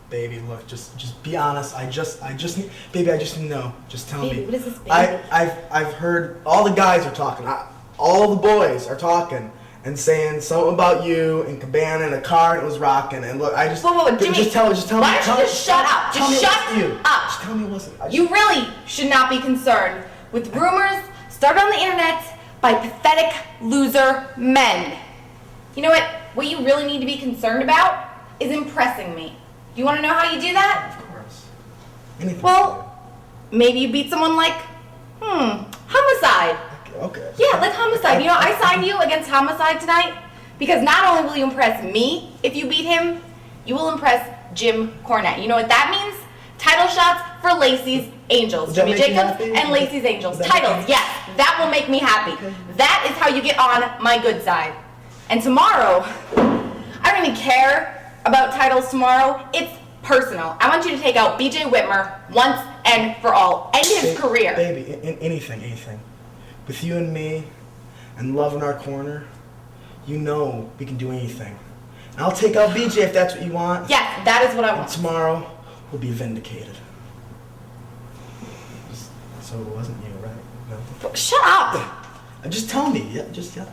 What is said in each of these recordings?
Baby, look, just be honest. I just need, baby, I just need to know. Just tell me. What is this, baby? I've heard all the guys are talking. All the boys are talking and saying something about you and Cabana in a car and it was rocking. And look, I just Whoa, Jimmy, just tell me. Why don't you just shut up? Just shut up. Just tell me it wasn't. You really should not be concerned with rumors started on the internet by pathetic loser men. You know what? What you really need to be concerned about is impressing me. Do you want to know how you do that? Of course. Anything. Well, maybe you beat someone like, Homicide. Okay. Yeah, like Homicide. You know, I signed you against Homicide tonight because not only will you impress me if you beat him, you will impress Jim Cornette. You know what that means? Title shots for Lacey's Angels. Jimmy Jacobs and Lacey's Angels. Titles, yes. That will make me happy. Okay. That is how you get on my good side. And tomorrow, I don't even care about titles tomorrow. It's personal. I want you to take out BJ Whitmer once and for all. End his career. Baby, anything. With you and me and love in our corner, you know we can do anything. And I'll take out BJ if that's what you want. Yes, that is what I want. And tomorrow, we'll be vindicated. So it wasn't you, right? No? Shut up! Just tell me. Yeah, just tell me.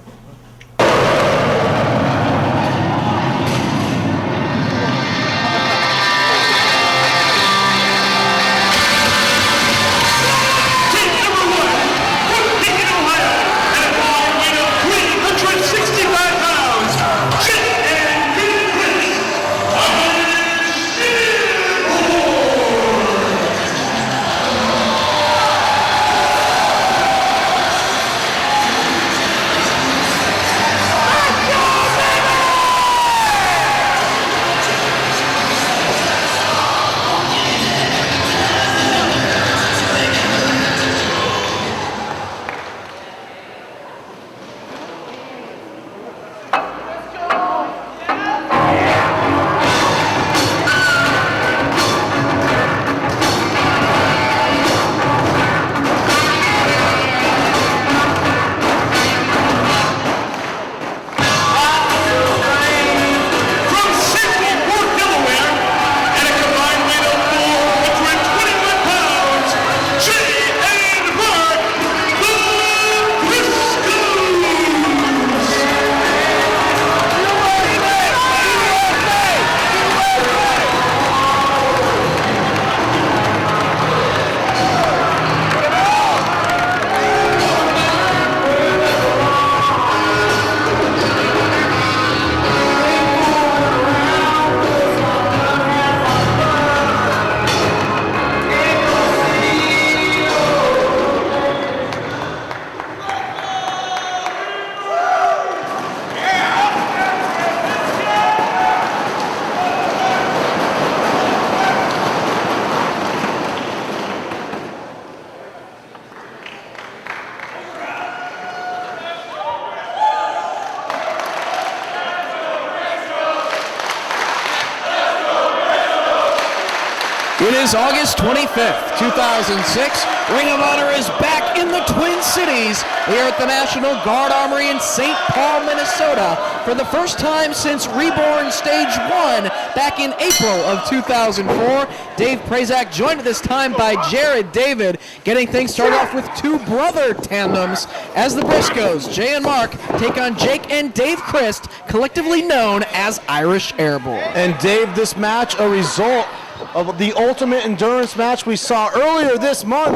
It is August 25th, 2006. Ring of Honor is back in the Twin Cities here at the National Guard Armory in St. Paul, Minnesota for the first time since Reborn Stage 1 back in April of 2004. Dave Prazak joined at this time by Jared David, getting things started off with two brother tandems as the Briscoes, Jay and Mark, take on Jake and Dave Christ, collectively known as Irish Airborne. And Dave, this match a result of the Ultimate Endurance match we saw earlier this month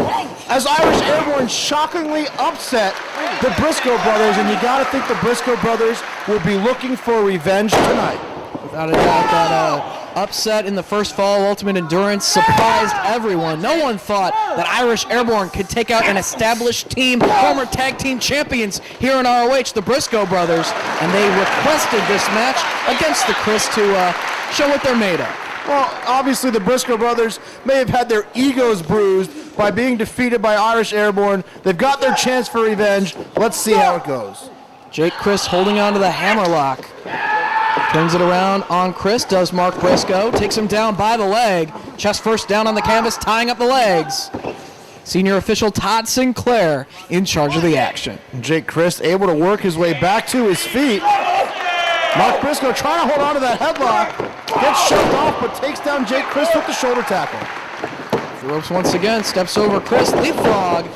as Irish Airborne shockingly upset the Briscoe brothers, and you got to think the Briscoe brothers will be looking for revenge tonight. Without a doubt, that upset in the first fall, Ultimate Endurance, surprised everyone. No one thought that Irish Airborne could take out an established team, former tag team champions here in ROH, the Briscoe brothers, and they requested this match against the Chris to show what they're made of. Well, obviously the Briscoe brothers may have had their egos bruised by being defeated by Irish Airborne. They've got their chance for revenge. Let's see how it goes. Jake Chris holding on to the hammerlock. Turns it around on Chris, does Mark Briscoe. Takes him down by the leg. Chest first down on the canvas, tying up the legs. Senior official Todd Sinclair in charge of the action. Jake Chris able to work his way back to his feet. Mark Briscoe trying to hold on to that headlock. gets shoved off, but takes down Jake Christ with the shoulder tackle. The ropes once again, steps over Chris, leapfrog.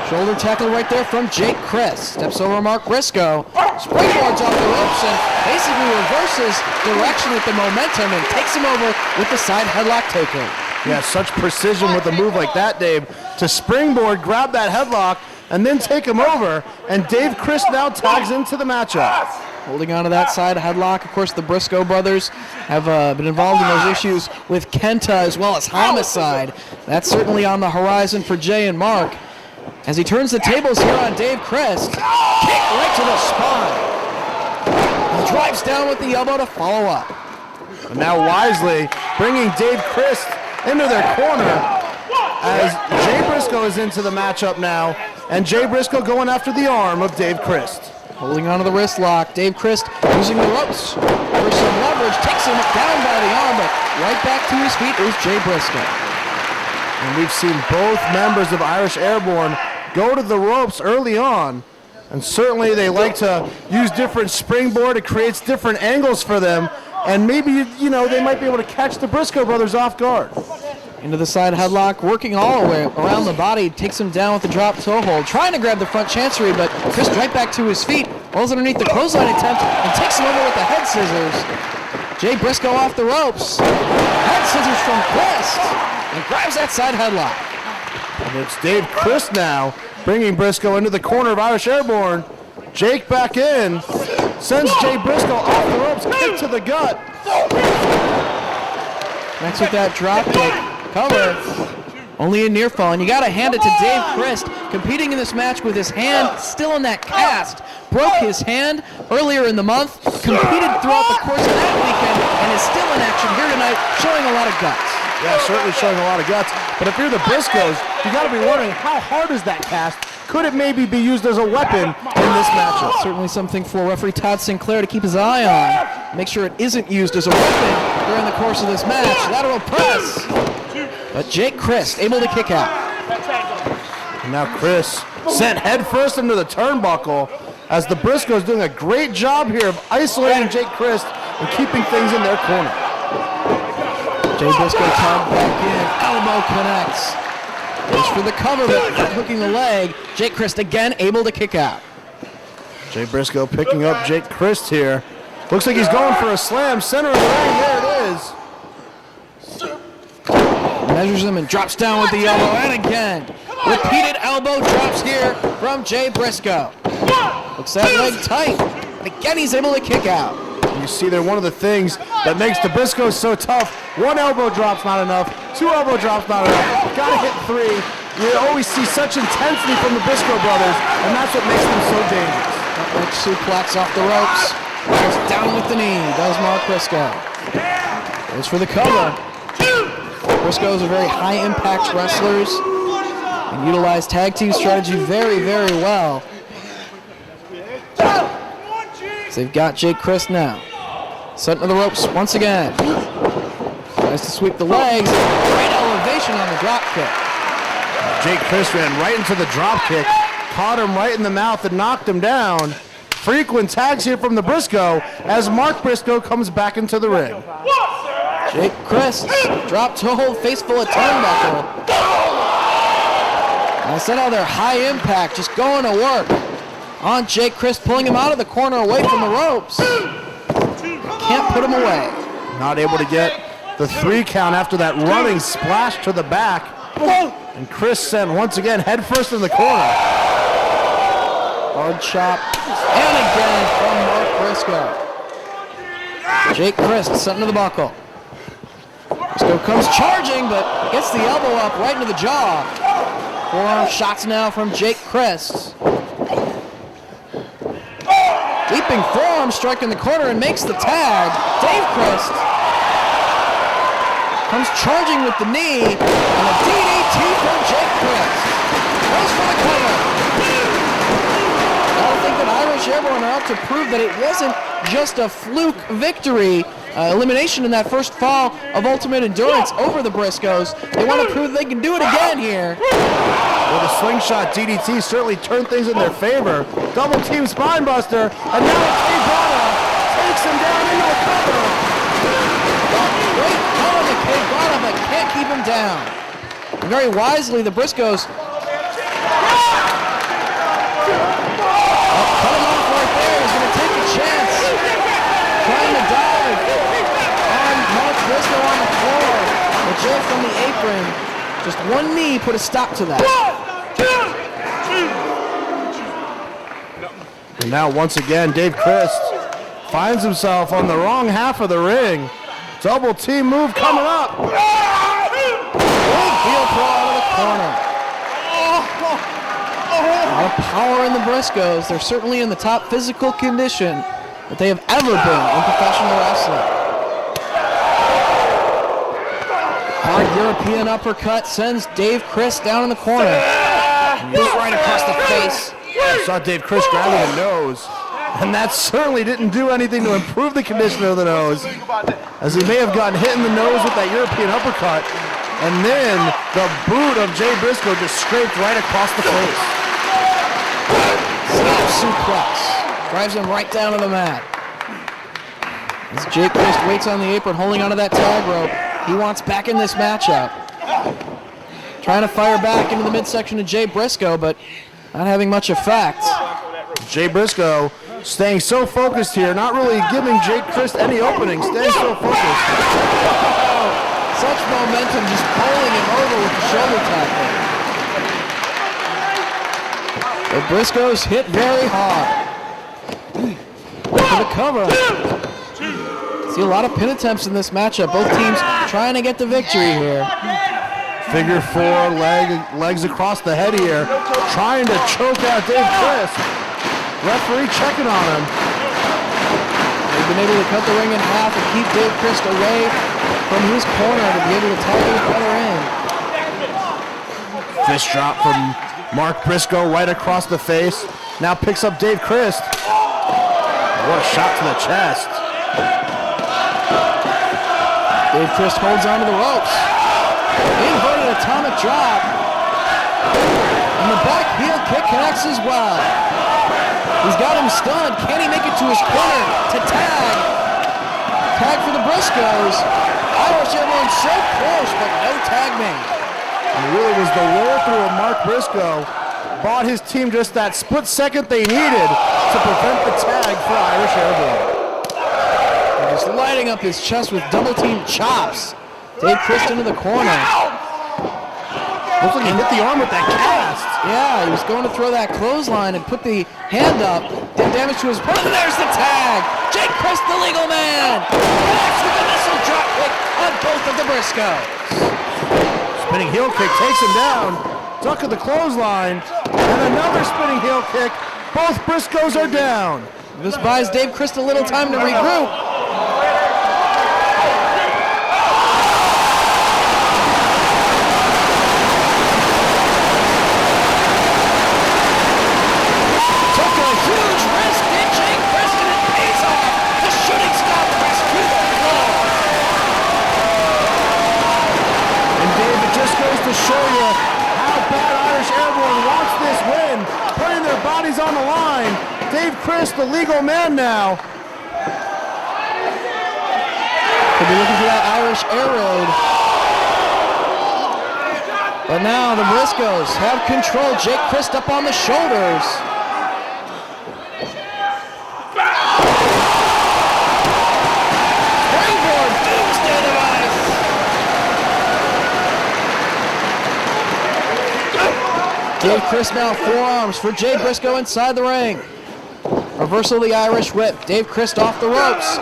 Shoulder tackle right there from Jake Christ. Steps over Mark Briscoe. Springboards off the ropes and basically reverses direction with the momentum and takes him over with the side headlock takeover. Yeah, such precision with a move like that, Dave. To springboard, grab that headlock, and then take him over. And Dave Christ now tags into the matchup. Holding on to that side headlock. Of course, the Briscoe brothers have been involved in those issues with Kenta as well as Homicide. That's certainly on the horizon for Jay and Mark. As he turns the tables here on Dave Christ. Kick right to the spine. He drives down with the elbow to follow up. And now wisely bringing Dave Christ into their corner as Jay Briscoe is into the matchup now. And Jay Briscoe going after the arm of Dave Christ. Holding on to the wrist lock. Dave Christ using the ropes for some leverage. Takes him down by the arm, but right back to his feet is Jay Briscoe. And we've seen both members of Irish Airborne go to the ropes early on. And certainly they like to use different springboard. It creates different angles for them. And maybe, you know, they might be able to catch the Briscoe brothers off guard. Into the side headlock, working all the way around the body, takes him down with the drop toe hold, trying to grab the front chancery, but Chris right back to his feet, rolls underneath the clothesline attempt, and takes him over with the head scissors. Jay Briscoe off the ropes, head scissors from Christ, and grabs that side headlock. And it's Dave Christ now, bringing Briscoe into the corner of Irish Airborne. Jake back in, sends Jay Briscoe off the ropes, kick to the gut. Next with that drop kick. Cover, only a near fall, and you got to hand it to Dave Christ, competing in this match with his hand still in that cast. Broke his hand earlier in the month, competed throughout the course of that weekend, and is still in action here tonight, showing a lot of guts. Yeah, certainly showing a lot of guts. But if you're the Briscoes, you got to be wondering, how hard is that cast? Could it maybe be used as a weapon in this matchup? Certainly something for referee Todd Sinclair to keep his eye on. Make sure it isn't used as a weapon during the course of this match. Lateral press. But Jake Christ able to kick out. And now Chris sent head first into the turnbuckle as the Briscoes doing a great job here of isolating Jake Christ and keeping things in their corner. Jay Briscoe tagged back in. Elbow connects. Goes for the cover, but not hooking the leg. Jake Christ again able to kick out. Jay Briscoe picking up Jake Christ here. Looks like he's going for a slam. Center of the ring. There it is. Measures him and drops down with the elbow, and again. Repeated elbow drops here from Jay Briscoe. Looks that leg tight. And again, he's able to kick out. You see there, one of the things that makes the Briscoes so tough. One elbow drop's not enough. Two elbow drops not enough. Gotta hit three. You always see such intensity from the Briscoe brothers, and that's what makes them so dangerous. Leg suplex off the ropes. Goes down with the knee. Does Mark Briscoe. Goes for the cover. Briscoes are very high-impact wrestlers and utilize tag team strategy very, very well. So they've got Jake Christ now. Set into the ropes once again. Tries to sweep the legs. Great elevation on the drop kick. Jake Christ ran right into the drop kick, caught him right in the mouth and knocked him down. Frequent tags here from the Briscoe as Mark Briscoe comes back into the ring. Jake Christ, drop to hold, face full of turnbuckle. I said how they're high impact, just going to work on Jake Christ, pulling him out of the corner away from the ropes. Can't put him away. Not able to get the 3 count after that running splash to the back. And Chris sent once again head first in the corner. Hard chop. And again from Mark Briscoe. Jake Christ sent into the buckle. Briscoe comes charging, but gets the elbow up right into the jaw. Forearm shots now from Jake Christ. Leaping forearm strike in the corner and makes the tag. Dave Christ comes charging with the knee, and a DDT from Jake Christ. Goes for the cover. I think that Irish Airborne are out to prove that it wasn't just a fluke victory. Elimination in that first fall of Ultimate Endurance over the Briscoes. They want to prove they can do it again here. Well, the slingshot DDT certainly turned things in their favor. Double team spinebuster, and now Tay Brana takes him down into a cover. Great throw on the kick, brought him, but can't keep him down. And very wisely, the Briscoes cut him off right there. He's going to take a chance. Trying to dive on Mark Briscoe on the floor. But Jay from the apron, just one knee put a stop to that. And now once again, Dave Christ finds himself on the wrong half of the ring. Double team move coming up. Big heel throw out of the corner. A lot of power in the Briscoes. They're certainly in the top physical condition that they have ever been in professional wrestling. Hard European uppercut sends Dave Christ down in the corner. Boot right across the face. Saw Dave Christ grabbing the nose. And that certainly didn't do anything to improve the condition of the nose, as he may have gotten hit in the nose with that European uppercut. And then the boot of Jay Briscoe just scraped right across the face. Snap suplex. Drives him right down to the mat. As Jay Christ waits on the apron, holding onto that tag rope. He wants back in this matchup. Trying to fire back into the midsection of Jay Briscoe, but not having much effect. Jay Briscoe staying so focused here, not really giving Jake Christ any opening, staying so focused. Such momentum, just pulling him over with the shoulder tackle. The Briscoes hit very hard. For the cover. See a lot of pin attempts in this matchup. Both teams trying to get the victory here. Figure four, legs across the head here, trying to choke out Dave Christ. Referee checking on him. They've been able to cut the ring in half and keep Dave Christ away from his corner to be able to tag his brother in. Fist drop from Mark Briscoe right across the face. Now picks up Dave Christ. What a shot to the chest. Dave Christ holds onto the ropes. Inverted atomic drop. And the back heel kick connects as well. He's got him stunned. Can he make it to his corner to tag? Tag for the Briscoes. Irish everyone so close, but no tag made. And it really was the roll through of Mark Briscoe. Bought his team just that split second they needed to prevent the tag for Irish Airborne. And just lighting up his chest with double team chops. Dave Christ into the corner. Looks like he hit the arm with that cast. Yeah, he was going to throw that clothesline and put the hand up. Did damage to his opponent. There's the tag. Jake Christ, the legal man. Connects with a missile drop kick on both of the Briscoes. Spinning heel kick takes him down. Duck of the clothesline. And another spinning heel kick. Both Briscoes are down. This buys Dave Christ a little time to regroup. To show you how bad Irish Airborne wants this win, putting their bodies on the line. Dave Christ, the legal man now. Could be looking for that Irish Air Raid. But now the Briscoes have control. Jake Christ up on the shoulders. Springboard doomsday device. Dave Christ now forearms for Jay Briscoe inside the ring. Reversal of the Irish whip. Dave Christ off the ropes.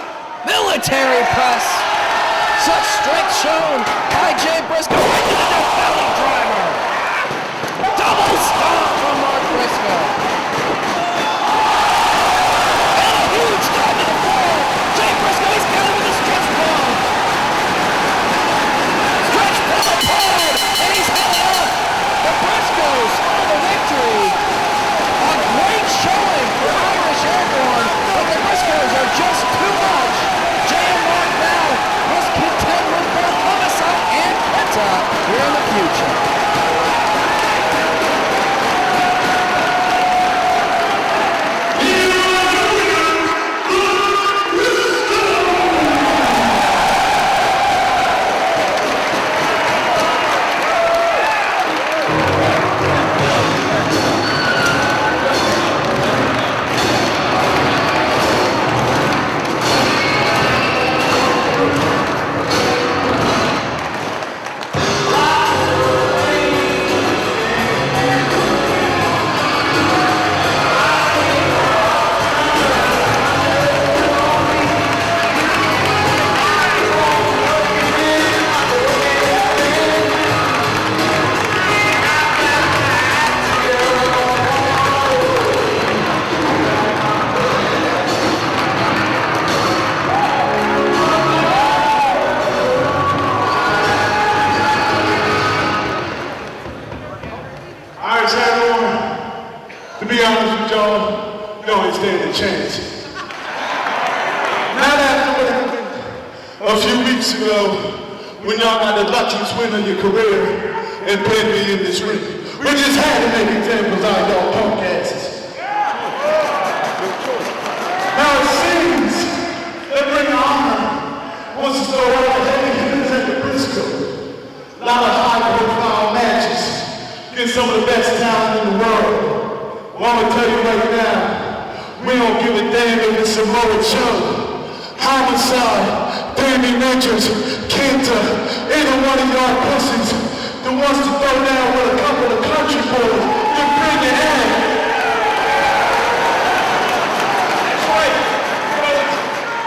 Military press. Such strength shown by Jay Briscoe. Right to the death belly driver. Double stomp from Mark Briscoe. And a huge dive to the floor. Jay Briscoe, he's got him with a stretch pull. Stretch pull applied. And he's held up. The Briscoes for the victory. A great showing for Irish Airborne, but the Briscoes are just too much. Jay and Mark now must contend with both Homicide and Kenta here in only stand a chance. Not after what happened a few weeks ago when y'all got the luckiest win of your career and pinned me in this ring. We just had to make examples out of y'all punk asses. Now it seems that Ring of Honor wants to throw all the heavy hitters at the Briscoe. A lot of high-profile matches against some of the best talent in the world. Well, I'm gonna tell you right now, we don't give a damn if it's Samoa Joe, Homicide, Danny Richards, Kenta, either one of y'all pussies that wants to throw down with a couple of country boys, you bring your hand. That's right, brothers.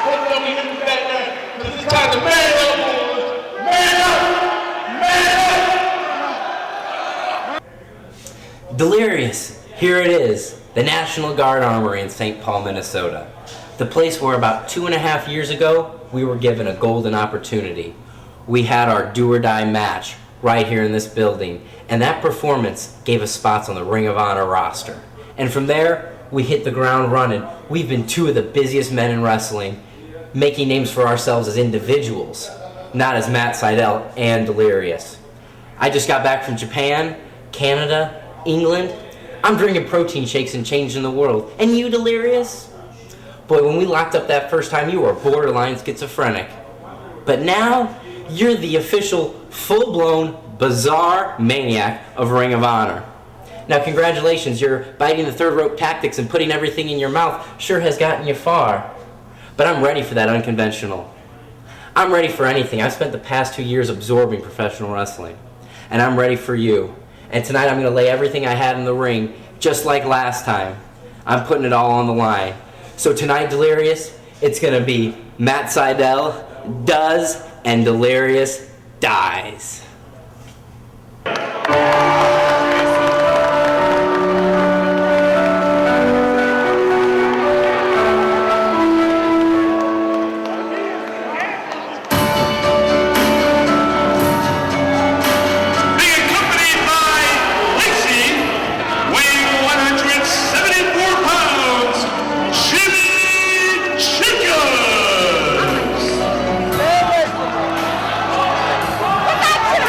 Hold on, we hit the back now. Because it's time to man up, boys. Man up! Man up! Delirious. Here it is, the National Guard Armory in St. Paul, Minnesota. The place where about 2.5 years ago, we were given a golden opportunity. We had our do or die match right here in this building, and that performance gave us spots on the Ring of Honor roster. And from there, we hit the ground running. We've been two of the busiest men in wrestling, making names for ourselves as individuals, not as Matt Sydal and Delirious. I just got back from Japan, Canada, England. I'm drinking protein shakes and changing the world. And you, Delirious? Boy, when we locked up that first time, you were borderline schizophrenic. But now, you're the official, full-blown, bizarre maniac of Ring of Honor. Now, congratulations, your biting the third rope tactics and putting everything in your mouth sure has gotten you far. But I'm ready for that unconventional. I'm ready for anything. I've spent the past 2 years absorbing professional wrestling. And I'm ready for you. And tonight I'm going to lay everything I had in the ring, just like last time. I'm putting it all on the line. So tonight, Delirious, it's going to be Matt Sydal does and Delirious dies. What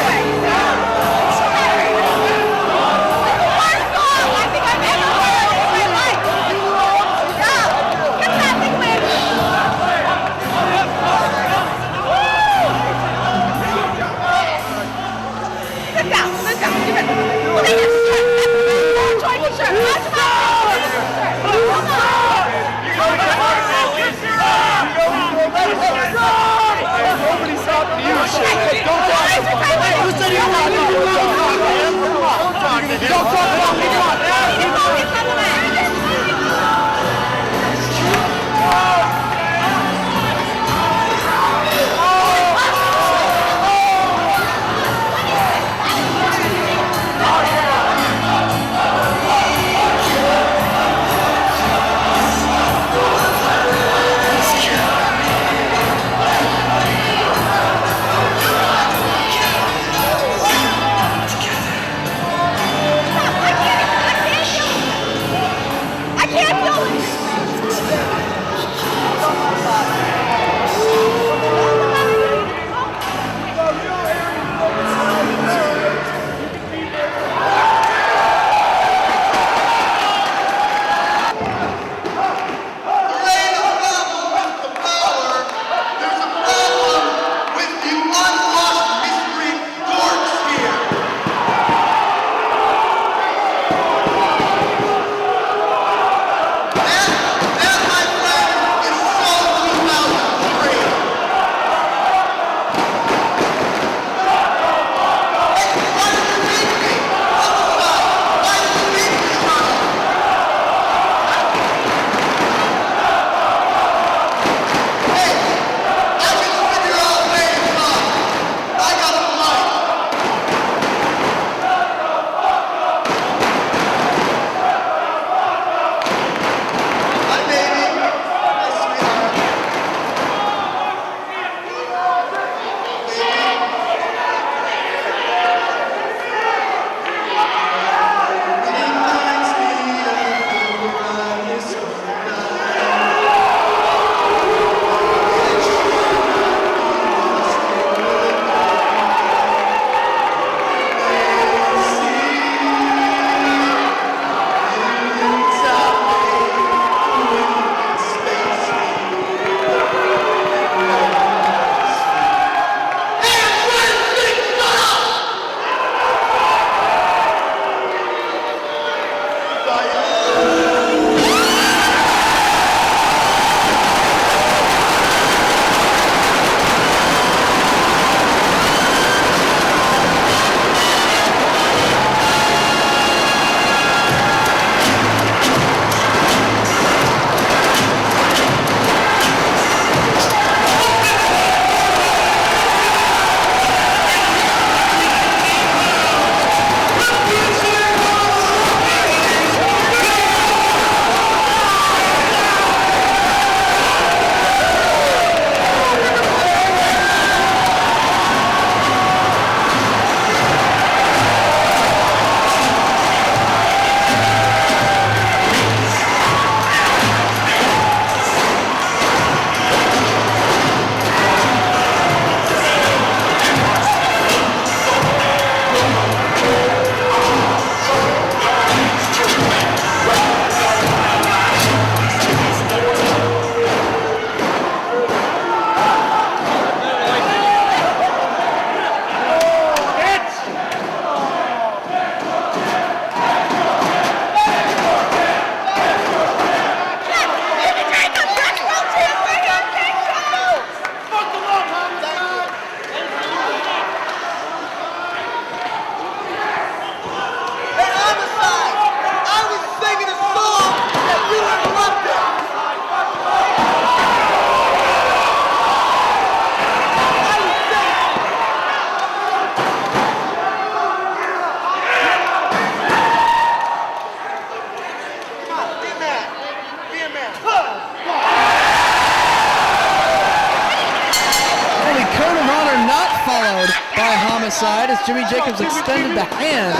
Homicide as Jimmy Jacobs extended the hand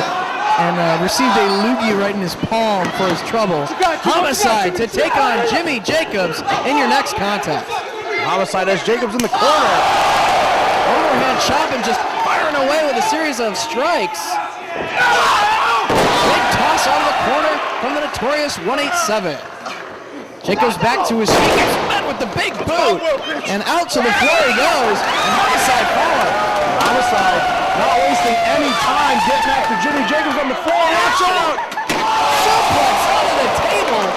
and received a loogie right in his palm for his trouble. Homicide to take on Jimmy Jacobs in your next contest. Homicide has Jacobs in the corner. Overhand chop and just firing away with a series of strikes. Big toss out of the corner from the notorious 187. Jacobs back to his feet, gets met with the big boot, and out to the floor he goes, and Homicide followed. Homicide not wasting any time getting after Jimmy Jacobs on the floor. Watch out! Suplex under the table.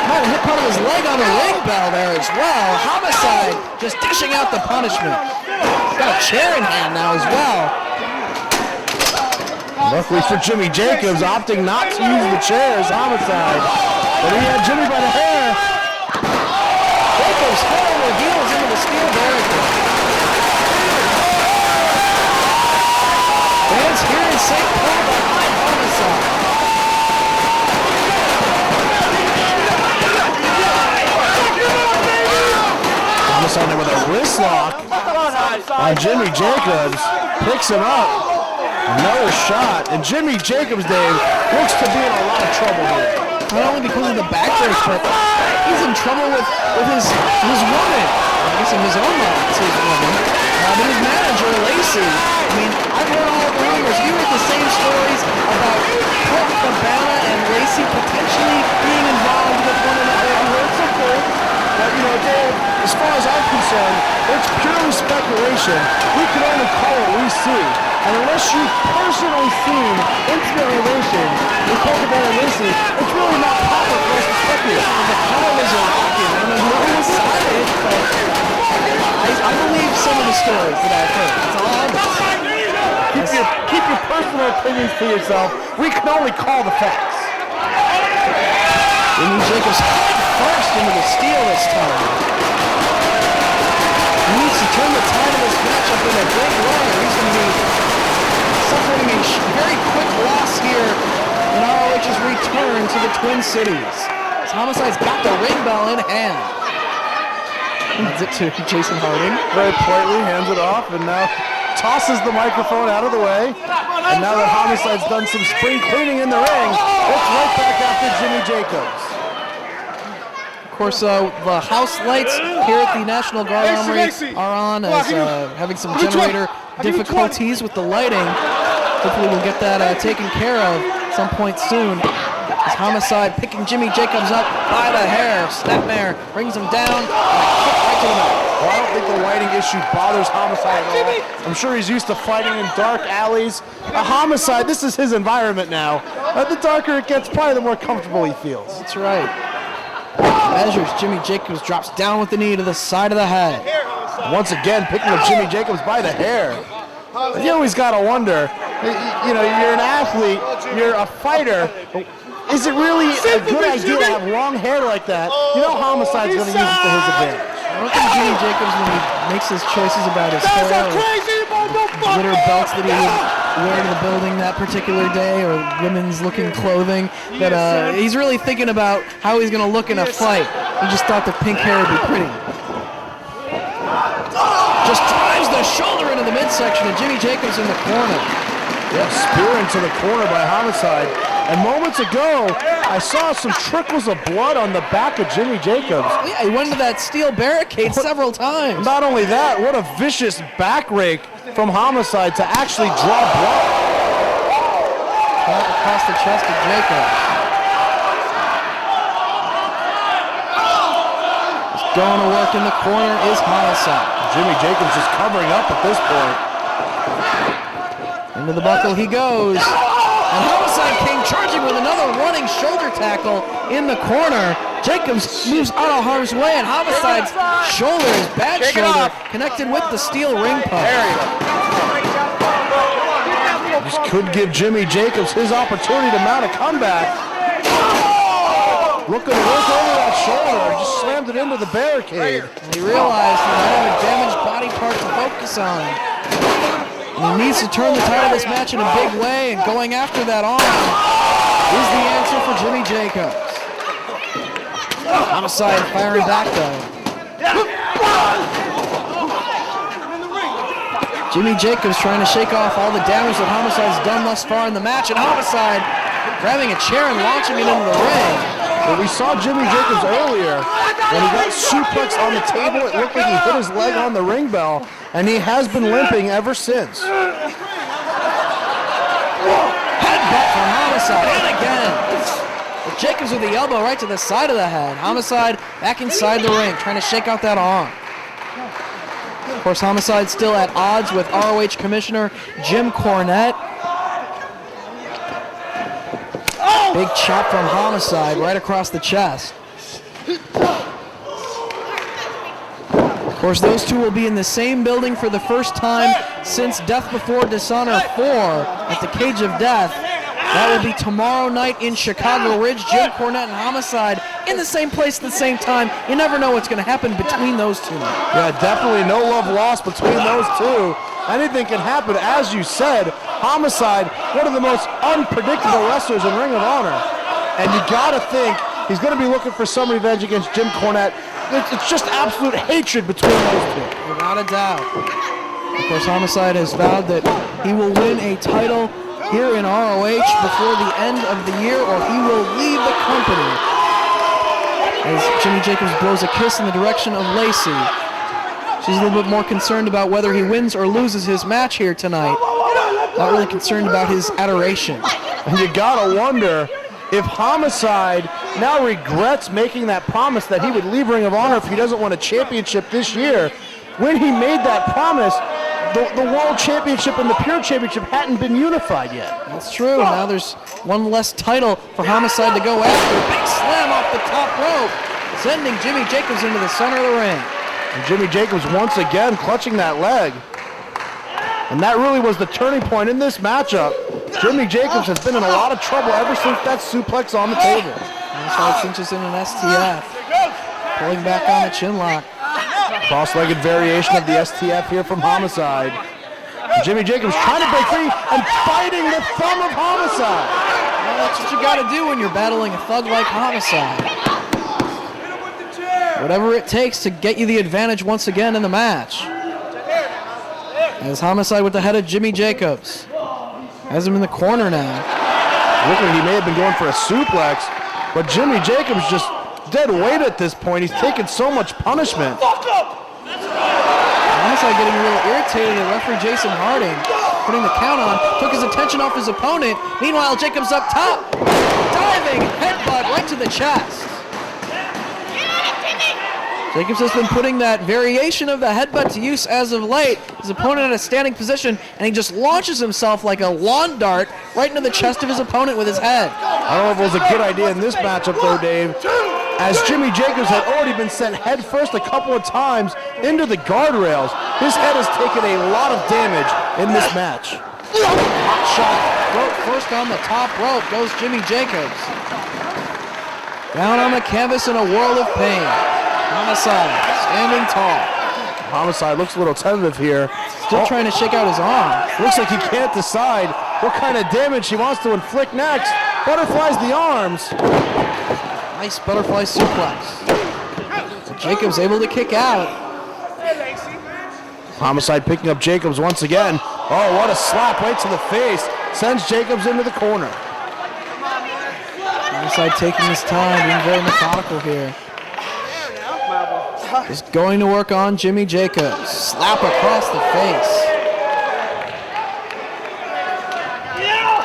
Might have hit part of his leg on the ring bell there as well. Homicide just dishing out the punishment. He's got a chair in hand now as well. Luckily for Jimmy Jacobs, opting not to use the chairs, Homicide. But he had Jimmy by the hair. Jacobs head over heels into the steel barricade. Fans here in St. Paul behind Homicide. Homicide there with a wrist lock on Jimmy Jacobs. Picks him up. Another shot. And Jimmy Jacobs, Dave, looks to be in a lot of trouble here. Not only because of the back break, but he's in trouble with his woman. I guess in his own mind, it's his woman. But his manager, Lacey. I mean, I've heard all the rumors. You heard the same stories about Colt Cabana and Lacey potentially being involved with one another. I heard some things, but Dave, as far as I'm concerned, it's purely speculation. We can only call what we see. And unless you've personally seen intimate relations with Colt Cabana and Lacey, it's really not proper for us to speculate. The colors are rocking. I don't know who decided, but I believe some of the stories that I've heard. It's all honest. Keep your personal opinions to yourself. We can only call the facts. Jimmy Jacobs head first into the steel this time. He needs to turn the tide of this matchup in a big way. He's going to be suffering a very quick loss here in ROH's return to the Twin Cities. As Homicide's got the ring bell in hand. Hands it to Jason Harding. Very politely hands it off and now tosses the microphone out of the way. And now that Homicide's done some spring cleaning in the ring, it's right back after Jimmy Jacobs. Of course, the house lights here at the National Guard Armory are on as having some generator difficulties with the lighting. Hopefully we'll get that taken care of some point soon. As Homicide picking Jimmy Jacobs up by the hair. Snapmare brings him down. Right to the mouth. Well, I don't think the lighting issue bothers Homicide at all. I'm sure he's used to fighting in dark alleys. Homicide, this is his environment now. The darker it gets, probably the more comfortable he feels. That's right. Measures, Jimmy Jacobs drops down with the knee to the side of the head. Once again, picking up Jimmy Jacobs by the hair. You always got to wonder, you're an athlete, you're a fighter. Is it really a good idea to have long hair like that? Homicide's going to use it to his advantage. I don't think Jimmy Jacobs, when he makes his choices about his hair or glitter belts that he would wear to the building that particular day or women's looking clothing, that he's really thinking about how he's going to look in a fight. He just thought the pink hair would be pretty. Just drives the shoulder into the midsection and Jimmy Jacobs in the corner. Yep, spear into the corner by Homicide. And moments ago, I saw some trickles of blood on the back of Jimmy Jacobs. Yeah, he went into that steel barricade several times. Not only that, what a vicious back rake from Homicide to actually draw blood. Back across the chest of Jacobs. Just going to work in the corner is Homicide. Jimmy Jacobs is covering up at this point. Into the buckle he goes. And Homicide came charging with another running shoulder tackle in the corner. Jacobs moves out of harm's way, and Homicide's shoulder, his bad shoulder, connected with the steel ring post. This could give Jimmy Jacobs his opportunity to mount a comeback. Looking to work over that shoulder, just slammed it into the barricade. And he realized he might have a damaged body part to focus on. And he needs to turn the tide of this match in a big way, and going after that arm is the answer for Jimmy Jacobs. Homicide firing back though. Jimmy Jacobs trying to shake off all the damage that Homicide's done thus far in the match, and Homicide grabbing a chair and launching it into the ring. But we saw Jimmy Jacobs earlier when he got suplexed on the table. It looked like he hit his leg on the ring bell, and he has been limping ever since. Headbutt from Homicide, and again. But Jacobs with the elbow right to the side of the head. Homicide back inside the ring, trying to shake out that arm. Of course, Homicide still at odds with ROH Commissioner Jim Cornette. Big chop from Homicide right across the chest. Of course, those two will be in the same building for the first time since Death Before Dishonor 4 at the Cage of Death. That will be tomorrow night in Chicago Ridge. Jim Cornette and Homicide in the same place at the same time. You never know what's going to happen between those two. Yeah, definitely no love lost between those two. Anything can happen. As you said, Homicide, one of the most unpredictable wrestlers in Ring of Honor. And you got to think he's going to be looking for some revenge against Jim Cornette. It's just absolute hatred between those two. Without a doubt. Of course, Homicide has vowed that he will win a title here in ROH before the end of the year, or he will leave the company. As Jimmy Jacobs blows a kiss in the direction of Lacey. She's a little bit more concerned about whether he wins or loses his match here tonight. Not really concerned about his adoration. And you gotta wonder if Homicide now regrets making that promise that he would leave Ring of Honor if he doesn't win a championship this year. When he made that promise, the World Championship and the Pure Championship hadn't been unified yet. That's true. Now there's one less title for Homicide to go after. Big slam off the top rope, sending Jimmy Jacobs into the center of the ring. And Jimmy Jacobs once again clutching that leg. And that really was the turning point in this matchup. Jimmy Jacobs has been in a lot of trouble ever since that suplex on the table. Homicide cinches in an STF, pulling back on the chin lock. Cross-legged variation of the STF here from Homicide. And Jimmy Jacobs trying to break free and biting the thumb of Homicide. Well, that's what you got to do when you're battling a thug like Homicide. Whatever it takes to get you the advantage once again in the match. As Homicide with the head of Jimmy Jacobs. Has him in the corner now. Looked like he may have been going for a suplex, but Jimmy Jacobs just dead weight at this point. He's taken so much punishment. Homicide getting a little irritated at referee Jason Harding, putting the count on, took his attention off his opponent. Meanwhile, Jacobs up top, diving headbutt right to the chest. Jacobs has been putting that variation of the headbutt to use as of late. His opponent in a standing position, and he just launches himself like a lawn dart right into the chest of his opponent with his head. I don't know if it was a good idea in this matchup though, Dave, as Jimmy Jacobs had already been sent head first a couple of times into the guardrails. His head has taken a lot of damage in this match. Hot shot, throat first on the top rope goes Jimmy Jacobs. Down on the canvas in a world of pain. Homicide standing tall. Homicide looks a little tentative here. Still trying to shake out his arm. Looks like he can't decide what kind of damage he wants to inflict next. Butterflies the arms. Nice butterfly suplex. Jacobs able to kick out. Homicide picking up Jacobs once again. Oh, what a slap right to the face. Sends Jacobs into the corner. Homicide taking his time, being very methodical here. Just going to work on Jimmy Jacobs. Slap across the face.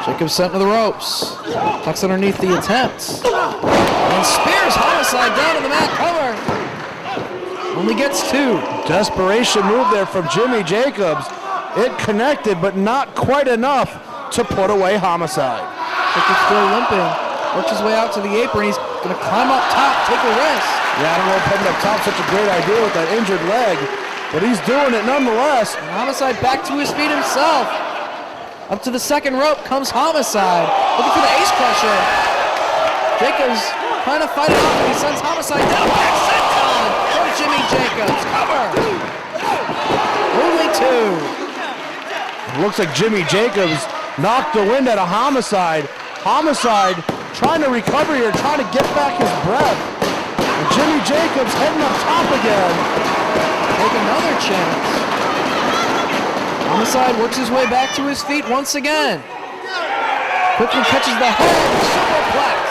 Jacobs sent to the ropes. Tucks underneath the attempt. And spears Homicide down to the mat cover. Only gets two. Desperation move there from Jimmy Jacobs. It connected, but not quite enough to put away Homicide. Jacobs still limping. Works his way out to the apron. He's going to climb up top, take a risk. Yeah, I don't know if heading up top's such a great idea with that injured leg, but he's doing it nonetheless. And Homicide back to his feet himself. Up to the second rope comes Homicide. Looking for the ace crusher. Jacobs trying to fight it off, and he sends Homicide down. Back senton from Jimmy Jacobs. Cover. Only two. It looks like Jimmy Jacobs knocked the wind out of Homicide. Homicide trying to recover here, trying to get back his breath. And Jimmy Jacobs heading up top again. Take another chance. Homicide works his way back to his feet once again. Quickly catches the head, superplex.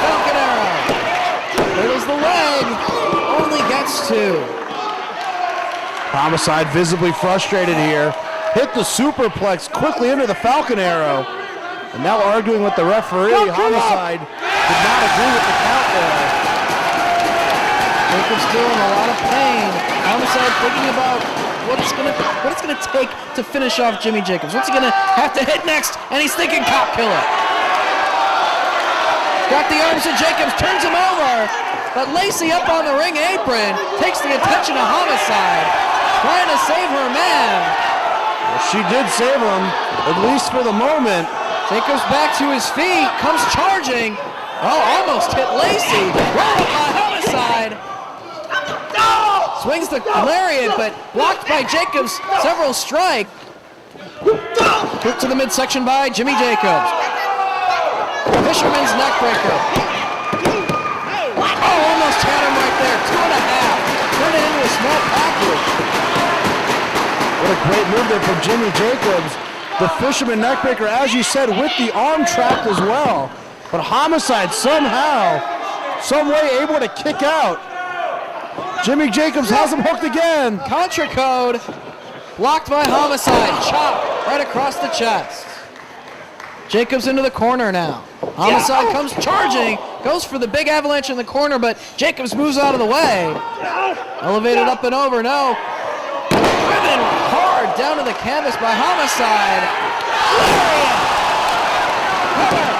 Falcon arrow. Cradles the leg, only gets 2. Homicide visibly frustrated here. Hit the superplex quickly into the Falcon arrow. And now arguing with the referee. Homicide did not agree with the count there. Jacob's still in a lot of pain. Homicide thinking about what it's gonna take to finish off Jimmy Jacobs. What's he gonna have to hit next? And he's thinking cop killer. Got the arms of Jacobs, turns him over. But Lacey up on the ring apron takes the attention of Homicide, trying to save her man. Well, she did save him, at least for the moment. Jacobs back to his feet, comes charging. Oh, almost hit Lacey. Rolled up by Homicide. Swings the lariat, but blocked by Jacobs. Several strike. Kick to the midsection by Jimmy Jacobs. Fisherman's neckbreaker. Oh, almost had him right there. 2.5. Turned it into a small package. What a great move there from Jimmy Jacobs. The fisherman neckbreaker, as you said, with the arm trapped as well. But Homicide somehow, some way able to kick out. Jimmy Jacobs has him hooked again. Contra code. Blocked by Homicide. Chop right across the chest. Jacobs into the corner now. Homicide comes charging. Goes for the big avalanche in the corner, but Jacobs moves out of the way. Elevated up and over. No. Driven hard down to the canvas by Homicide. Lariat. Cover.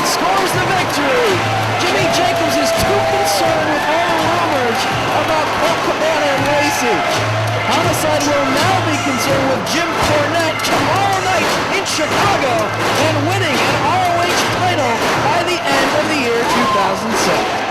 Scores the victory. Jimmy Jacobs is too concerned with all the rumors about Colt Cabana and Lacey. Homicide will now be concerned with Jim Cornette tomorrow night in Chicago and winning an ROH title by the end of the year 2006.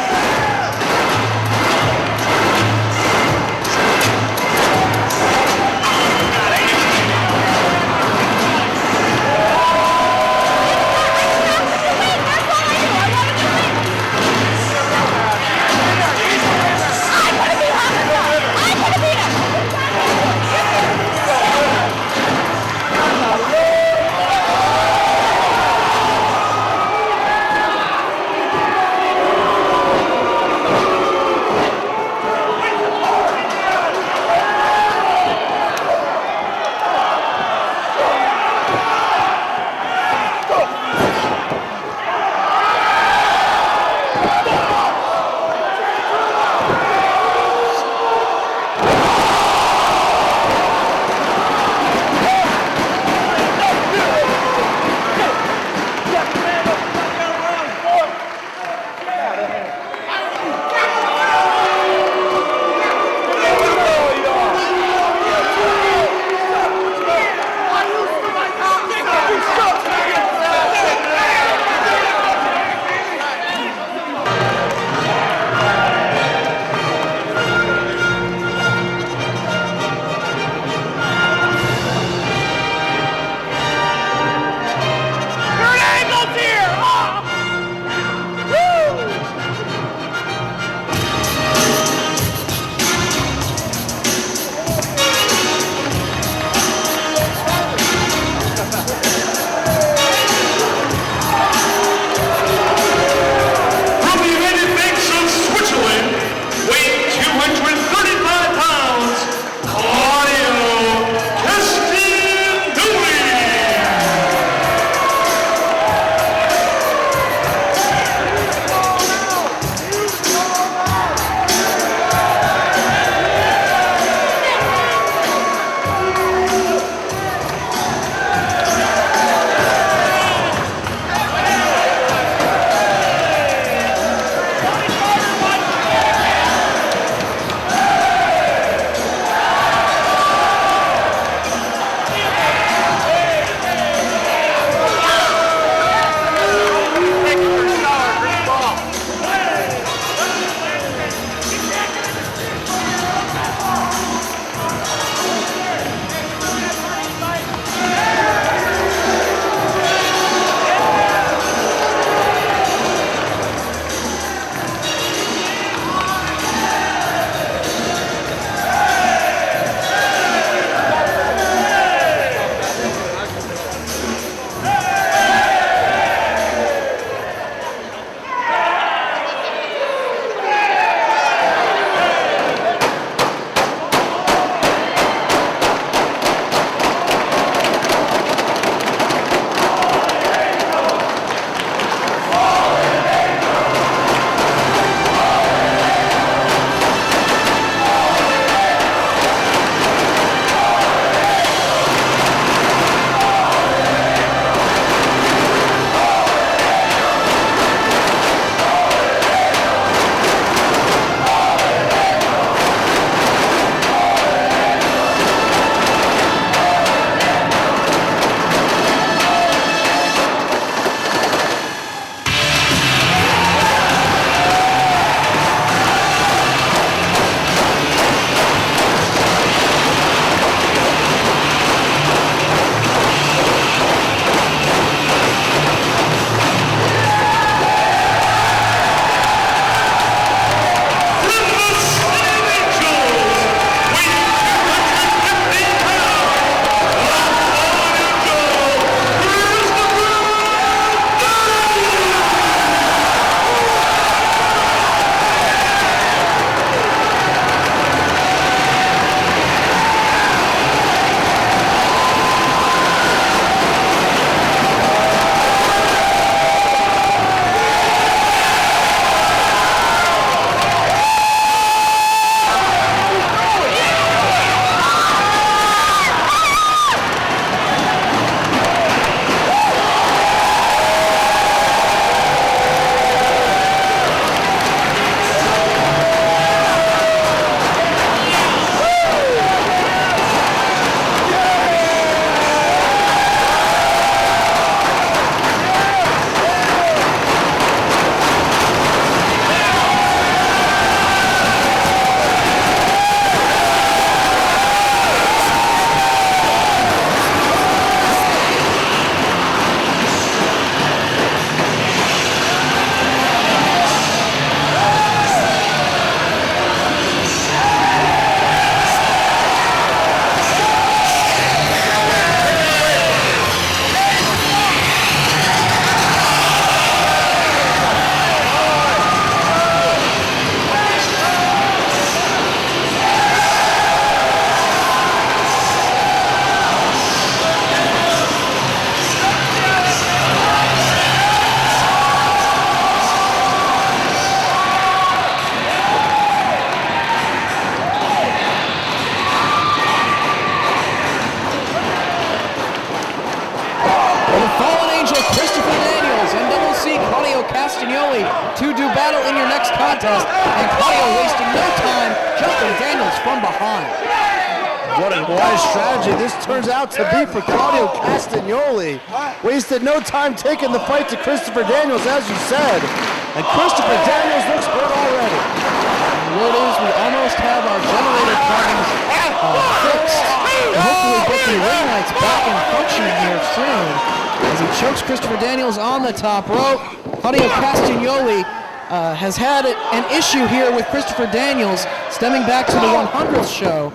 Castagnoli to do battle in your next contest. And Claudio wasting no time, jumping Daniels from behind. What a wise strategy this turns out to be for Claudio Castagnoli. Wasted no time taking the fight to Christopher Daniels, as you said. And Christopher Daniels looks good already. And the word is we almost have our generator problems fixed. And hopefully get the ring lights back in functioning here soon. As he chokes Christopher Daniels on the top rope. Claudio Castagnoli has had an issue here with Christopher Daniels stemming back to the 100th show,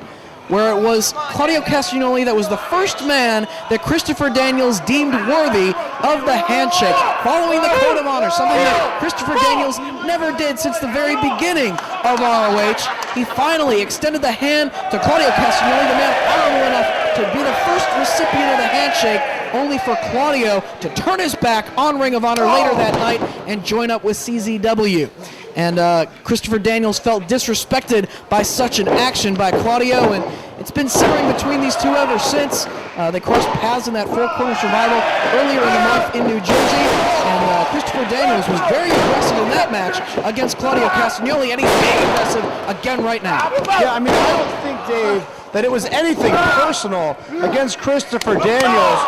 where it was Claudio Castagnoli that was the first man that Christopher Daniels deemed worthy of the handshake, following the code of honor, something that Christopher Daniels never did since the very beginning of ROH. He finally extended the hand to Claudio Castagnoli, the man honorable enough to be the first recipient of the handshake, only for Claudio to turn his back on Ring of Honor later that night and join up with CZW. And Christopher Daniels felt disrespected by such an action by Claudio, and it's been simmering between these two ever since. They crossed paths in that four-corner survival earlier in the month in New Jersey, and Christopher Daniels was very aggressive in that match against Claudio Castagnoli, and he's being aggressive again right now. Yeah, I mean, I don't think, Dave, that it was anything personal against Christopher Daniels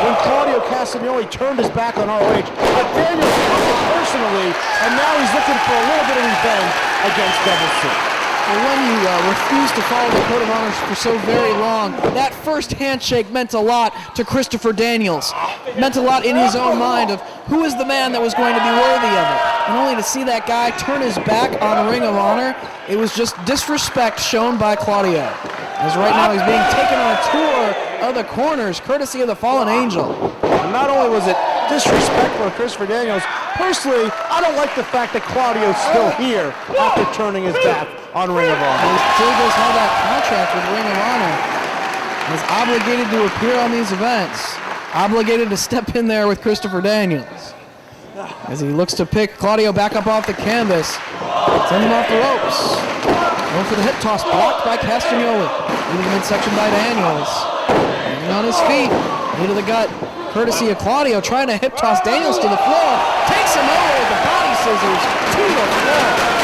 when Claudio Castagnoli turned his back on ROH. But Daniels took it personally, and now he's looking for a little bit of revenge against Double C. Well, when you refuse to follow the code of honor for so very long, that first handshake meant a lot to Christopher Daniels. It meant a lot in his own mind of who is the man that was going to be worthy of it. And only to see that guy turn his back on Ring of Honor, it was just disrespect shown by Claudio. As right now he's being taken on a tour of the corners, courtesy of the Fallen Angel. And not only was it disrespectful to Christopher Daniels, personally, I don't like the fact that Claudio's still here after turning his back on Ring of Honor. He still does have that contract with Ring of Honor. He's obligated to appear on these events, obligated to step in there with Christopher Daniels. As he looks to pick Claudio back up off the canvas, send him off the ropes. Going for the hip toss, blocked by Castagnoli. Into the midsection by Daniels. Landing on his feet, into the gut, courtesy of Claudio, trying to hip toss Daniels to the floor. Takes him over with the body scissors to the floor.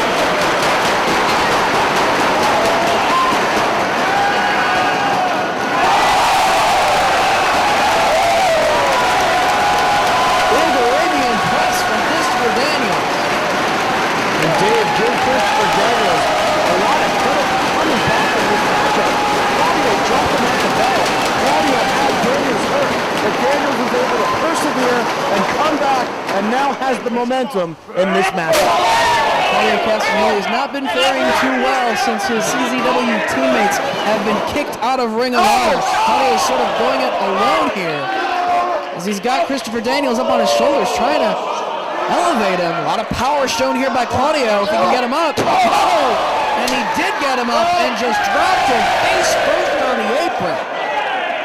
Arabian press from Christopher Daniels. And Dave, give Christopher Daniels a lot of credit for coming back in this matchup. Claudio dropped him at the bell. Claudio had Daniels hurt, but Daniels was able to persevere and come back, and now has the momentum in this matchup. Claudio Castagnoli has not been faring too well since his CZW teammates have been kicked out of Ring of Honor. Claudio is sort of going it alone here, as he's got Christopher Daniels up on his shoulders, trying to elevate him. A lot of power shown here by Claudio, if he can get him up. Oh! And he did get him up and just dropped him face first on the apron.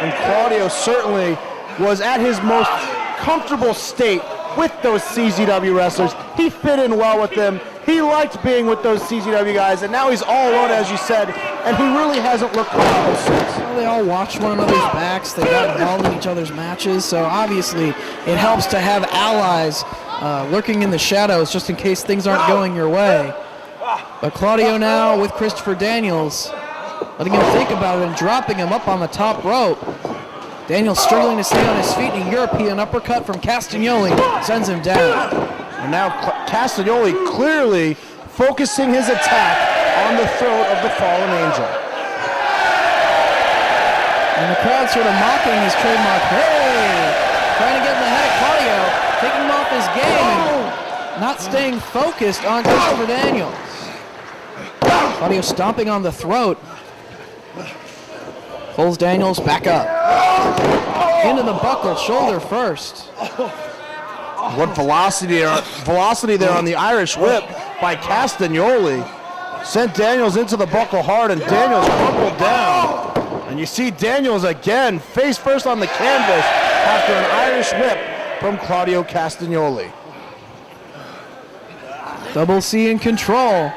And Claudio certainly was at his most comfortable state with those CZW wrestlers. He fit in well with them. He liked being with those CZW guys, and now he's all alone, as you said, and he really hasn't looked comfortable since. Well, they all watch one another's backs. They got involved in each other's matches, so obviously it helps to have allies lurking in the shadows just in case things aren't going your way. But Claudio now with Christopher Daniels, letting him think about it and dropping him up on the top rope. Daniels struggling to stay on his feet, and a European uppercut from Castagnoli sends him down. And now Castagnoli clearly focusing his attack on the throat of the Fallen Angel. And the crowd sort of mocking his trademark, hey! Trying to get in the head of Claudio, taking him off his game, and not staying focused on Christopher Daniels. Claudio stomping on the throat. Pulls Daniels back up. Into the buckle, shoulder first. What velocity there on the Irish whip by Castagnoli. Sent Daniels into the buckle hard, and Daniels crumpled down. And you see Daniels again, face first on the canvas after an Irish whip from Claudio Castagnoli. Double C in control.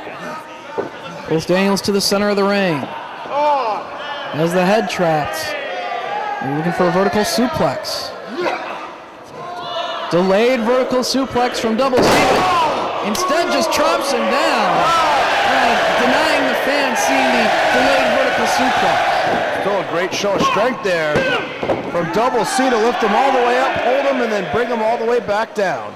Pulls Daniels to the center of the ring. Has the head trapped. You're looking for a vertical suplex. Delayed vertical suplex from Double C. Instead, just chops him down, denying the fans seeing the delayed vertical suplex. Still a great show of strength there from Double C to lift him all the way up, hold him, and then bring him all the way back down.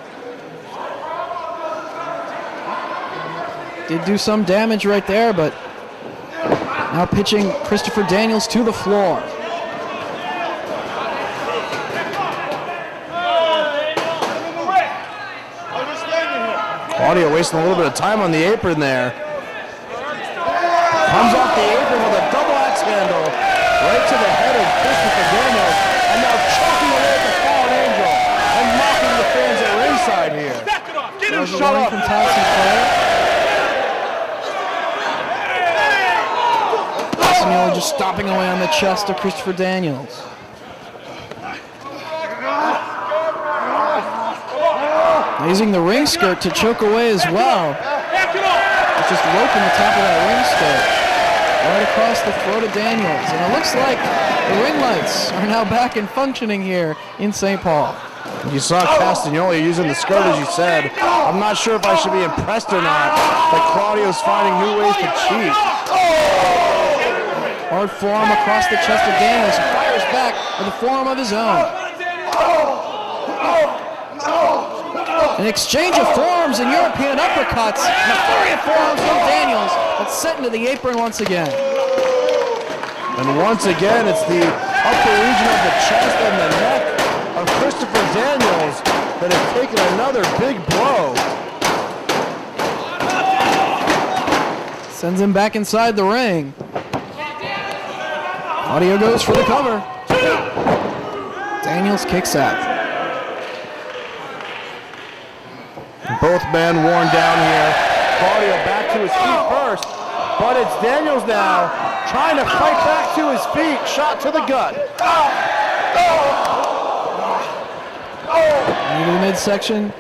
Did do some damage right there, but now pitching Christopher Daniels to the floor. Claudio wasting a little bit of time on the apron there. Comes off the apron with a double axe handle right to the head of Christopher Daniels, and now choking away at the fallen angel and mocking the fans at ringside here. There's a warning from Todd Sinclair. Castagnoli just stomping away on the chest of Christopher Daniels. Using the ring skirt to choke away as well. It's just roping the top of that ring skirt right across the throat of Daniels. And it looks like the ring lights are now back and functioning here in St. Paul. You saw Castagnoli using the skirt, as you said. I'm not sure if I should be impressed or not, but Claudio's finding new ways to cheat. Hard forearm across the chest of Daniels. He fires back with a forearm of his own. An exchange of forearms and European uppercuts. And a flurry of forearms from Daniels, but set into the apron once again. And once again, it's the upper region of the chest and the neck of Christopher Daniels that has taken another big blow. Sends him back inside the ring. Claudio goes for the cover. Daniels kicks out. Both men worn down here. Claudio back to his feet first, but it's Daniels now trying to fight back to his feet. Shot to the gut. Into the midsection.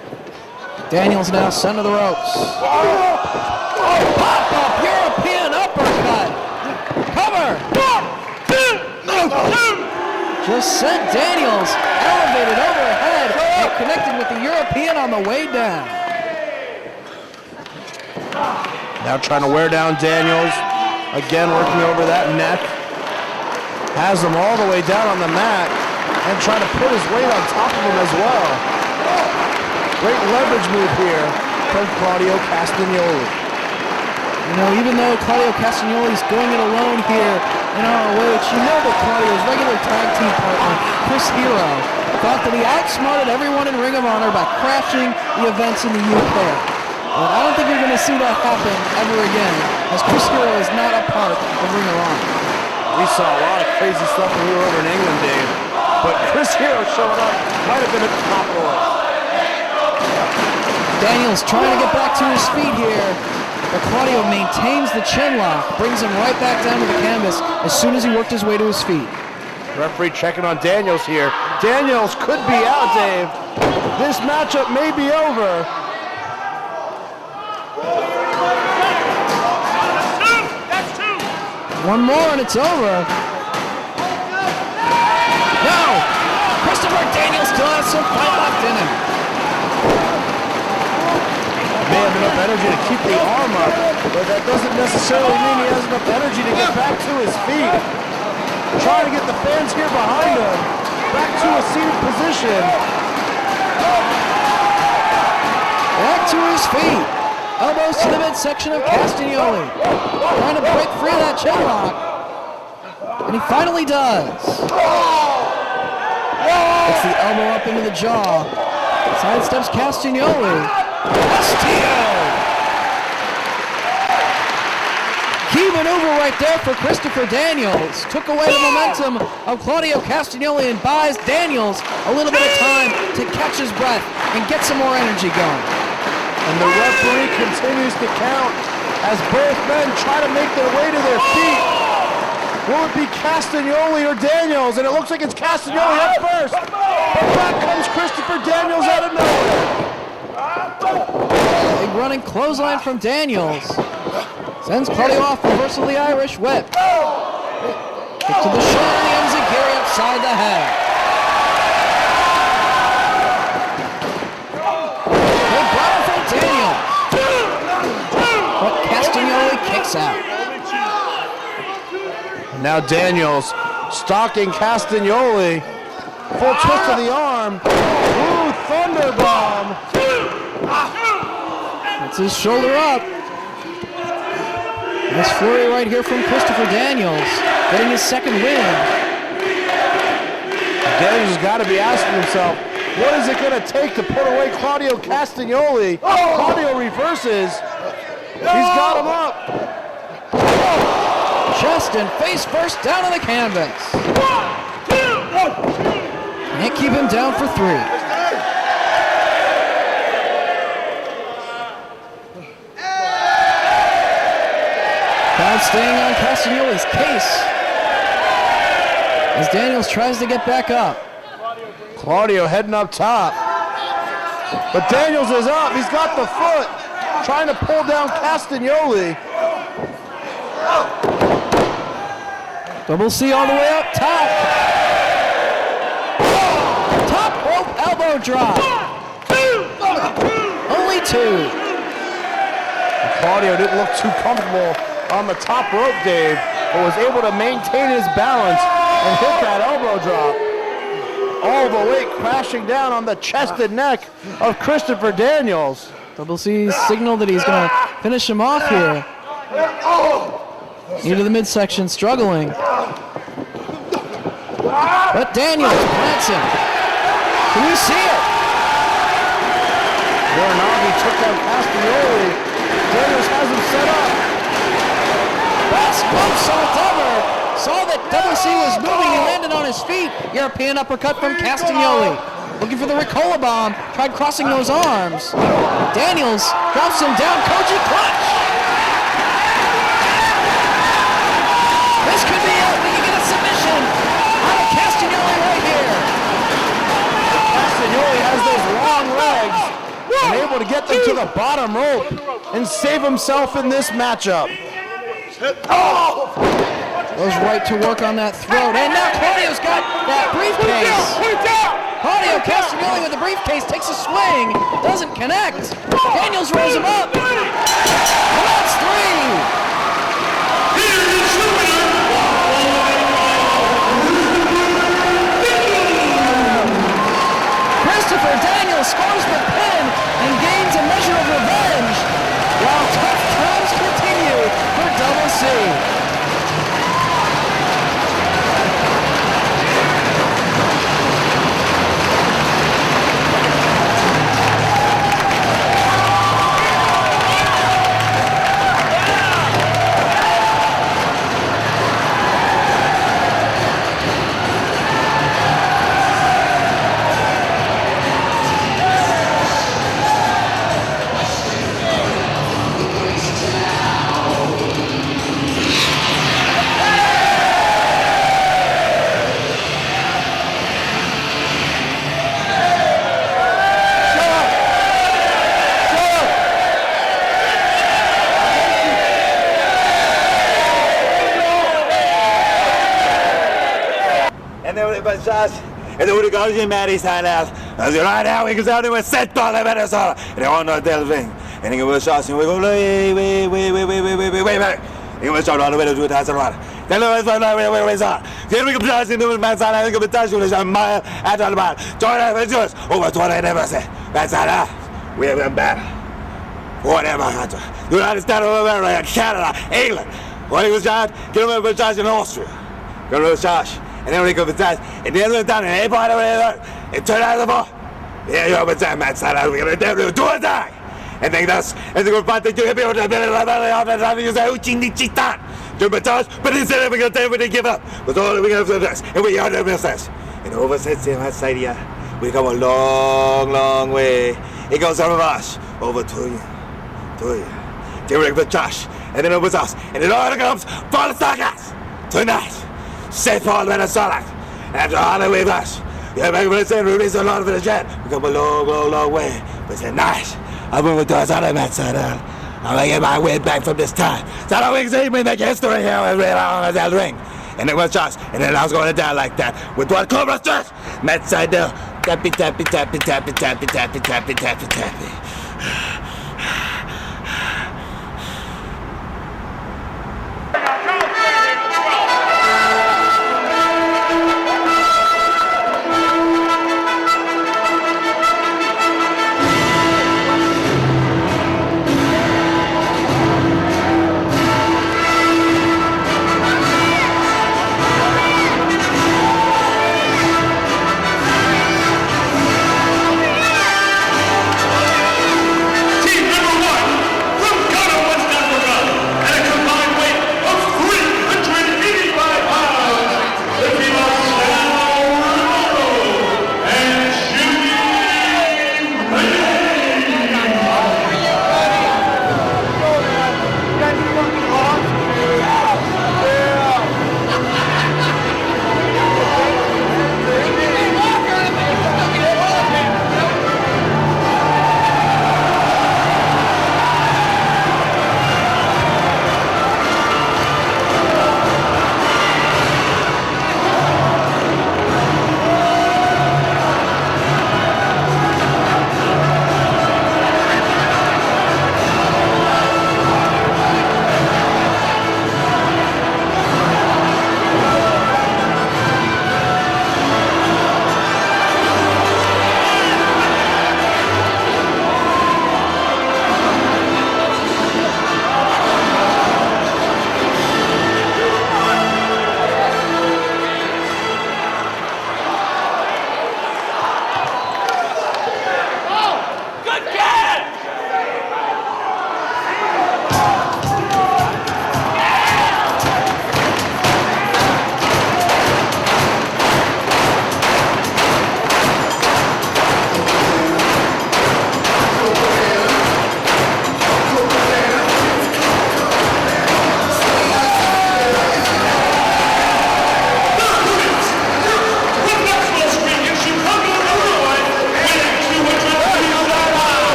Daniels now center the ropes. Pop-up European uppercut. Cover. Just sent Daniels elevated overhead and connected with the European on the way down. Now trying to wear down Daniels. Again working over that neck. Has him all the way down on the mat and trying to put his weight on top of him as well. Great leverage move here from Claudio Castagnoli. You know, even though Claudio Castagnoli is going it alone here in ROH, you know that Claudio's regular tag team partner, Chris Hero, thought that he outsmarted everyone in Ring of Honor by crashing the events in the UK. But I don't think you're going to see that happen ever again, as Chris Hero is not a part of Ring of Honor. We saw a lot of crazy stuff when we were over in England, Dave. But Chris Hero showing up might have been at the top of the list. Daniels trying to get back to his feet here, but Claudio maintains the chin lock, brings him right back down to the canvas as soon as he worked his way to his feet. Referee checking on Daniels here. Daniels could be out, Dave. This matchup may be over. One more and it's over. No! Christopher Daniels still has some fight left in him. May have enough energy to keep the arm up, but that doesn't necessarily mean he has enough energy to get back to his feet. Trying to get the fans here behind him. Back to a seated position. Back to his feet. Elbows to the midsection of Castagnoli. Trying to break free of that chin lock. And he finally does. It's the elbow up into the jaw. Sidesteps Castagnoli. Castillo! Key maneuver right there for Christopher Daniels. Took away the momentum of Claudio Castagnoli and buys Daniels a little bit of time to catch his breath and get some more energy going. And the referee continues to count as both men try to make their way to their feet. Will it be Castagnoli or Daniels? And it looks like it's Castagnoli at first. But back comes Christopher Daniels out of nowhere. Big running clothesline from Daniels. Sends Claudio off, reversal of the Irish whip. Kick to the shoulder, the enziguri upside the head. Big blow from Daniels. kicks out. Now Daniels stalking Castagnoli. Full twist of the arm. Blue Thunderbomb. That's his shoulder up. Nice flurry right here from Christopher Daniels, getting his second win. Daniels has got to be asking himself, what is it going to take to put away Claudio Castagnoli? Claudio reverses. He's got him up. Chest and face first down on the canvas. Can't keep him down for 3. Crowd staying on Castagnoli's case as Daniels tries to get back up. Claudio heading up top. But Daniels is up. He's got the foot. Trying to pull down Castagnoli. Double C all the way up top. Top rope elbow drop. Only 2. Claudio didn't look too comfortable on the top rope, Dave, but was able to maintain his balance and hit that elbow drop. All the weight crashing down on the chest and neck of Christopher Daniels. Double C signaled that he's going to finish him off here. Into the midsection, struggling. But Daniels plants him. Can you see it? Uranagi took down Castagnoli. Daniels has him set up. Best moonsault ever. Saw that Double C was moving and landed on his feet. European uppercut from Castagnoli. Looking for the Ricola bomb. Tried crossing those arms. Daniels drops him down. Koji clutch. This could be it. We can get a submission out of Castagnoli right here. Castagnoli has those long legs and able to get them to the bottom rope and save himself in this matchup. Goes right to work on that throat. And now Claudio's got that briefcase. Claudio Castagnoli with the briefcase takes a swing. Doesn't connect. Daniels rolls him up. And that's 3. Christopher Daniels scores the pin and gains a measure of revenge, while tough times continue for Double C. And then we go to Maddie's house. As you right now, we go down to a set on the Minnesota. And they want to tell thing. And he was shot. And we go, wait. He was shot all the way to the house and run. Then we went on. Then we go blast into the man's side. I think we touch you a mile at the bar. Join us with yours. Over to what I never said. That's all. We have been bad. Whatever. You understand over there, Canada, England. When he was shot, get him over Josh in Austria. Get him over Josh. And then we go for that, and then we down in a part of it, and turn out the ball. Yeah, you're over time, man. We're going to do a die. And then that's, and then we're about to do it. We're going to use a Uchini Chitan. Do a touch, but instead we're going to tell them to give up. But all we're going to do this, and we are the business. And over since him outside here, we come a long, long way. It goes over us, over to you. Then we're with Josh, and then over us, and it all comes for the Sagas tonight. St. Paul, Minnesota. After all the way with us. Yeah, back when it's in, release a lot of the jet. We come a long, long, long way. But tonight, I'm going to do us on the mat side. I'm going to get my way back from this time. So I don't think they make history here with that ring. And it was just, and then I was going to die like that. With one Cobra stress. Mat side there. Tappy.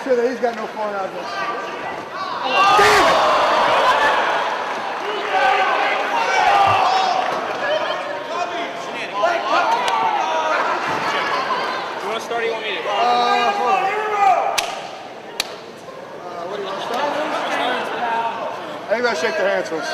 sure that he's got no phone address. You want to start or you want me to? Hold on. What do you want to start with? I think I'll shake their hands first.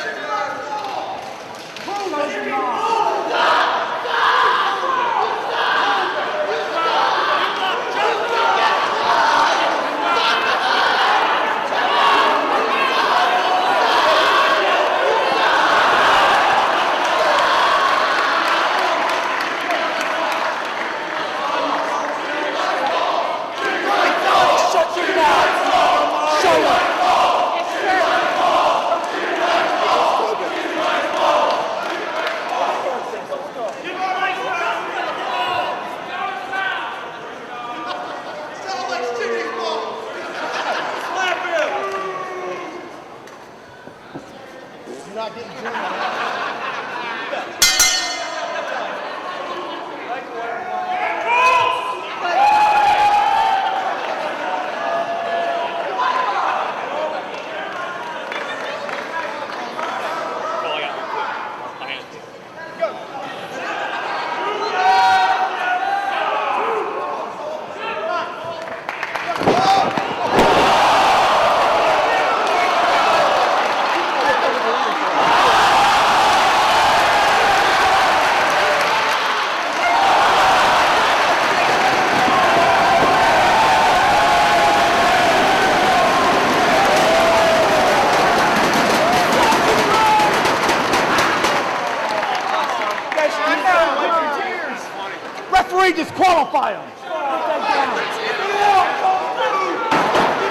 Referee, disqualify him.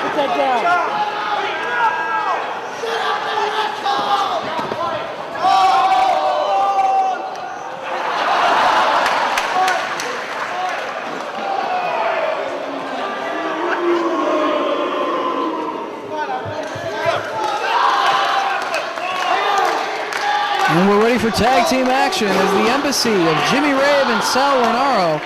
Put that down. And we're ready for tag team action as the embassy of Jimmy Rave and Sal Renaro,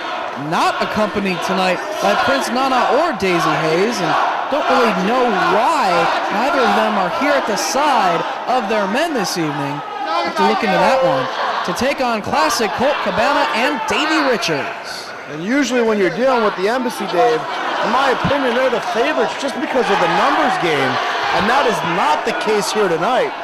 not accompanied tonight by Prince Nana or Daisy Hayes, and don't really know why neither of them are here at the side of their men this evening. Have to look into that one. To take on classic Colt Cabana and Davey Richards. And usually when you're dealing with the embassy, Dave, in my opinion, they're the favorites just because of the numbers game, and that is not the case here tonight.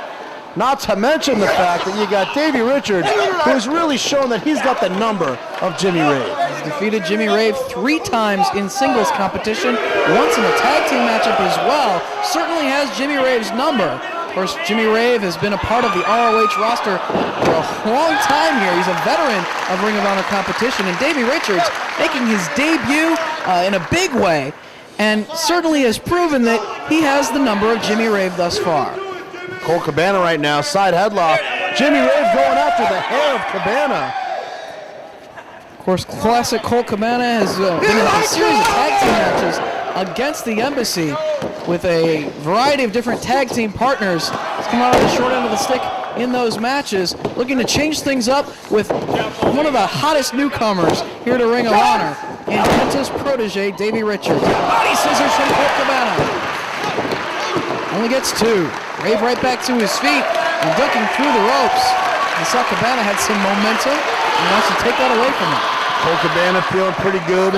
Not to mention the fact that you got Davey Richards, who's really shown that he's got the number of Jimmy Rave. He's defeated Jimmy Rave 3 times in singles competition, once in a tag team matchup as well. Certainly has Jimmy Rave's number. Of course, Jimmy Rave has been a part of the ROH roster for a long time here. He's a veteran of Ring of Honor competition, and Davey Richards making his debut in a big way, and certainly has proven that he has the number of Jimmy Rave thus far. Colt Cabana right now, side headlock. Jimmy Rave going after the hair of Cabana. Of course, classic Colt Cabana has been in a series of tag team matches against the embassy with a variety of different tag team partners. He's come out on the short end of the stick in those matches, looking to change things up with one of the hottest newcomers here to Ring of Honor, and Kenta's protege, Davey Richards. Body scissors from Colt Cabana. Only gets 2. Rave right back to his feet and ducking through the ropes. And saw Cabana had some momentum and wants to take that away from him. Colt Cabana feeling pretty good,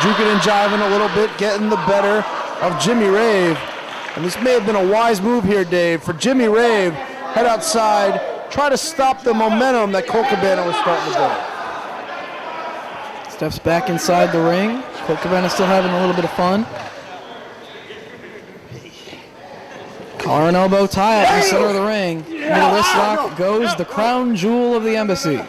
juking and jiving a little bit, getting the better of Jimmy Rave. And this may have been a wise move here, Dave, for Jimmy Rave. Head outside, try to stop the momentum that Colt Cabana was starting to build. Steps back inside the ring. Colt Cabana still having a little bit of fun. Collar and elbow tie up in the center of the ring. Into the wrist lock goes the crown jewel of the embassy.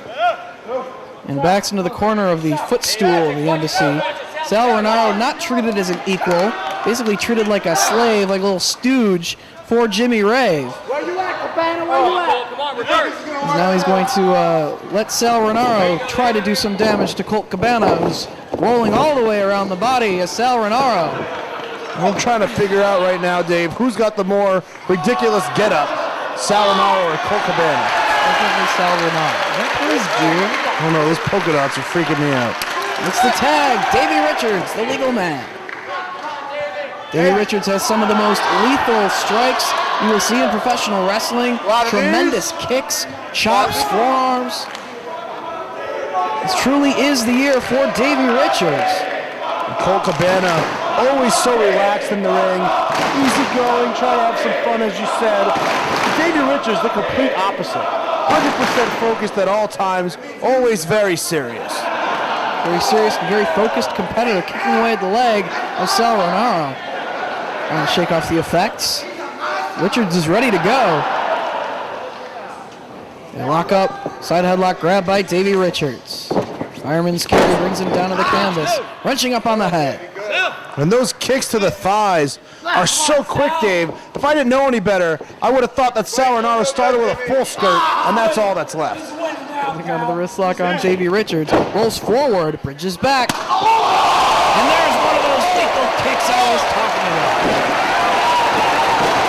And backs into the corner of the footstool of the embassy. Sal Renaro not treated as an equal, basically treated like a slave, like a little stooge for Jimmy Rave. Where you at, Cabana? Where you at? Come on, reverse. Now he's going to let Sal Renaro try to do some damage to Colt Cabana, who's rolling all the way around the body as Sal Renaro. I'm trying to figure out right now, Dave, who's got the more ridiculous getup, Sal Renaro or Colt Cabana? Definitely Sal Renaro. Is that his gear? Oh no, those polka dots are freaking me out. It's the tag, Davey Richards, the legal man. Davey Richards has some of the most lethal strikes you will see in professional wrestling. Tremendous kicks, chops, forearms. This truly is the year for Davey Richards. And Colt Cabana, always so relaxed in the ring, easygoing, trying to have some fun, as you said. Davey Richards, the complete opposite. 100% focused at all times, always very serious. Very serious and very focused competitor, kicking away at the leg of Sal Rinauro. Trying to shake off the effects. Richards is ready to go. They lock up, side headlock grab by Davey Richards. Fireman's carry brings him down to the canvas, wrenching up on the head. And those kicks to the thighs are so quick, Dave. If I didn't know any better, I would have thought that Sal Rinauro started with a full skirt, and that's all that's left. Holding onto the wrist lock on Davey Richards, rolls forward, bridges back. And there's one of those lethal kicks I was talking about.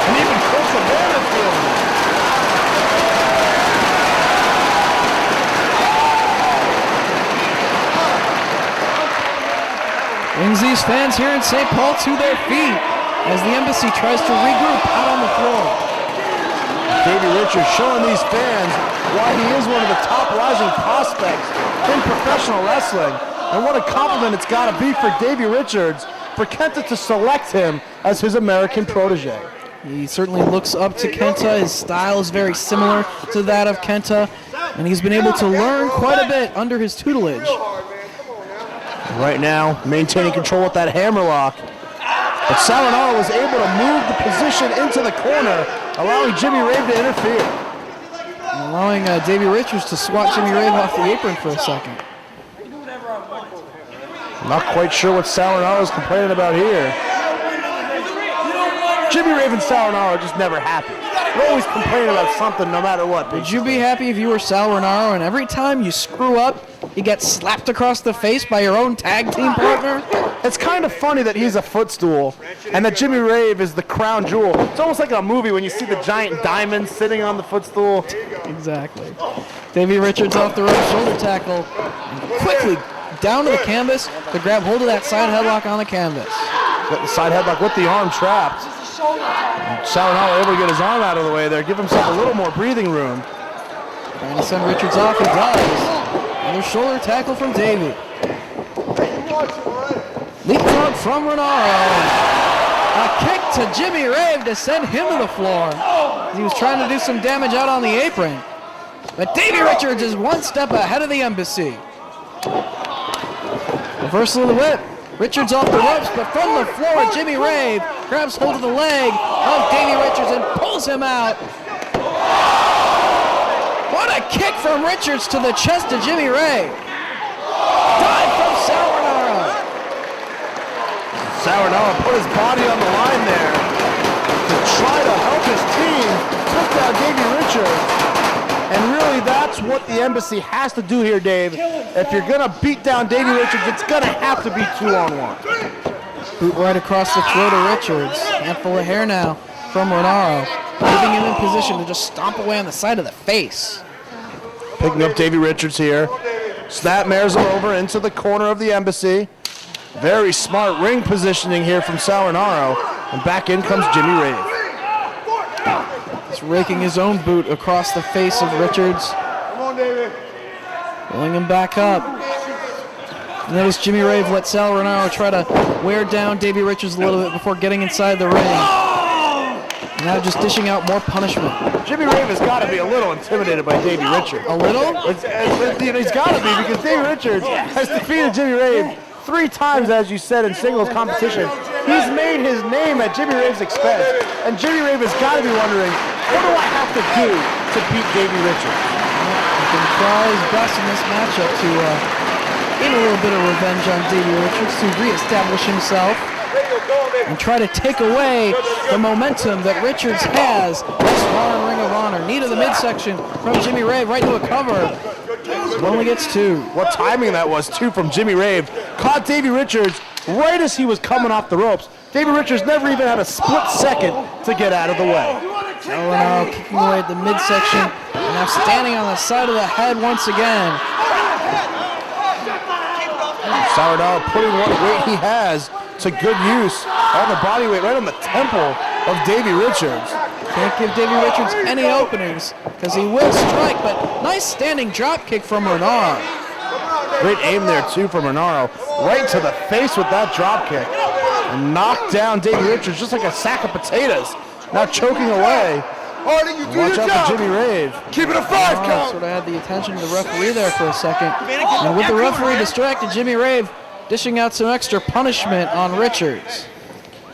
And even Colt Cabana feeling it. Brings these fans here in St. Paul to their feet as the Embassy tries to regroup out on the floor. Davey Richards showing these fans why he is one of the top rising prospects in professional wrestling. And what a compliment it's got to be for Davey Richards for Kenta to select him as his American protege. He certainly looks up to Kenta. His style is very similar to that of Kenta, and he's been able to learn quite a bit under his tutelage. Right now, maintaining control with that hammerlock. But Sal Rinauro was able to move the position into the corner, allowing Jimmy Rave to interfere. And allowing Davey Richards to swat Jimmy Rave off the apron for a second. Not quite sure what Sal Rinauro is complaining about here. Jimmy Rave and Sal Rinauro are just never happy. They're always complaining about something no matter what. Would you be happy if you were Sal Rinauro and every time you screw up, you get slapped across the face by your own tag team partner? It's kind of funny that he's a footstool and that Jimmy Rave is the crown jewel. It's almost like a movie when you see the giant diamond sitting on the footstool. Exactly. Davey Richards off the rope, shoulder tackle, and quickly down to the canvas to grab hold of that side headlock on the canvas. Got the side headlock with the arm trapped. Sal Rinauro able to get his arm out of the way there, give himself a little more breathing room. Trying to send Richards off, he does. Another shoulder tackle from Davey. Leapfrog from Rinauro. A kick to Jimmy Rave to send him to the floor. He was trying to do some damage out on the apron. But Davey Richards is one step ahead of the Embassy. Reversal of the whip. Richards off the ropes, but from the floor, Jimmy Rave grabs hold of the leg of Davey Richards and pulls him out. What a kick from Richards to the chest of Jimmy Rave. Dive from Sal Rinauro. Sal Rinauro put his body on the line there to try to help his team. Took down Davey Richards. And really, that's what the Embassy has to do here, Dave. If you're going to beat down Davey Richards, it's going to have to be 2-on-1. Boot right across the throat of Richards. Handful of hair now from Rinauro, leaving him in position to just stomp away on the side of the face. Picking up Davey Richards here. Snapmares him over into the corner of the Embassy. Very smart ring positioning here from Sal Rinauro. And back in comes Jimmy Rave. He's raking his own boot across the face of Richards. Pulling him back up. Notice Jimmy Rave let Sal Rinauro try to wear down Davey Richards a little bit before getting inside the ring. Now just dishing out more punishment. Jimmy Rave has got to be a little intimidated by Davey Richards. A little? He's got to be, because Davey Richards has defeated Jimmy Rave 3 times, as you said, in singles competition. He's made his name at Jimmy Rave's expense. And Jimmy Rave has got to be wondering, what do I have to do to beat Davey Richards? He can try his best in this matchup to get a little bit of revenge on Davey Richards, to reestablish himself and try to take away the momentum that Richards has thus far in Ring of Honor. Knee to the midsection from Jimmy Rave, right to a cover. He only gets 2. What timing that was, too, from Jimmy Rave. Caught Davey Richards right as he was coming off the ropes. Davey Richards never even had a split second to get out of the way. Rinauro kicking away at the midsection, and now standing on the side of the head once again. Sal Rinauro putting what weight he has to good use. All the body weight right on the temple of Davey Richards. Can't give Davey Richards any openings because he will strike, but nice standing drop kick from Renaro. Great aim there too from Renaro. Right to the face with that drop kick. And knocked down Davey Richards just like a sack of potatoes. Now choking away. Watch out for Jimmy Rave. Keep it a 5 Renaro count. sort of had the attention of the referee there for a second. And with the referee distracted, Jimmy Rave dishing out some extra punishment on Richards.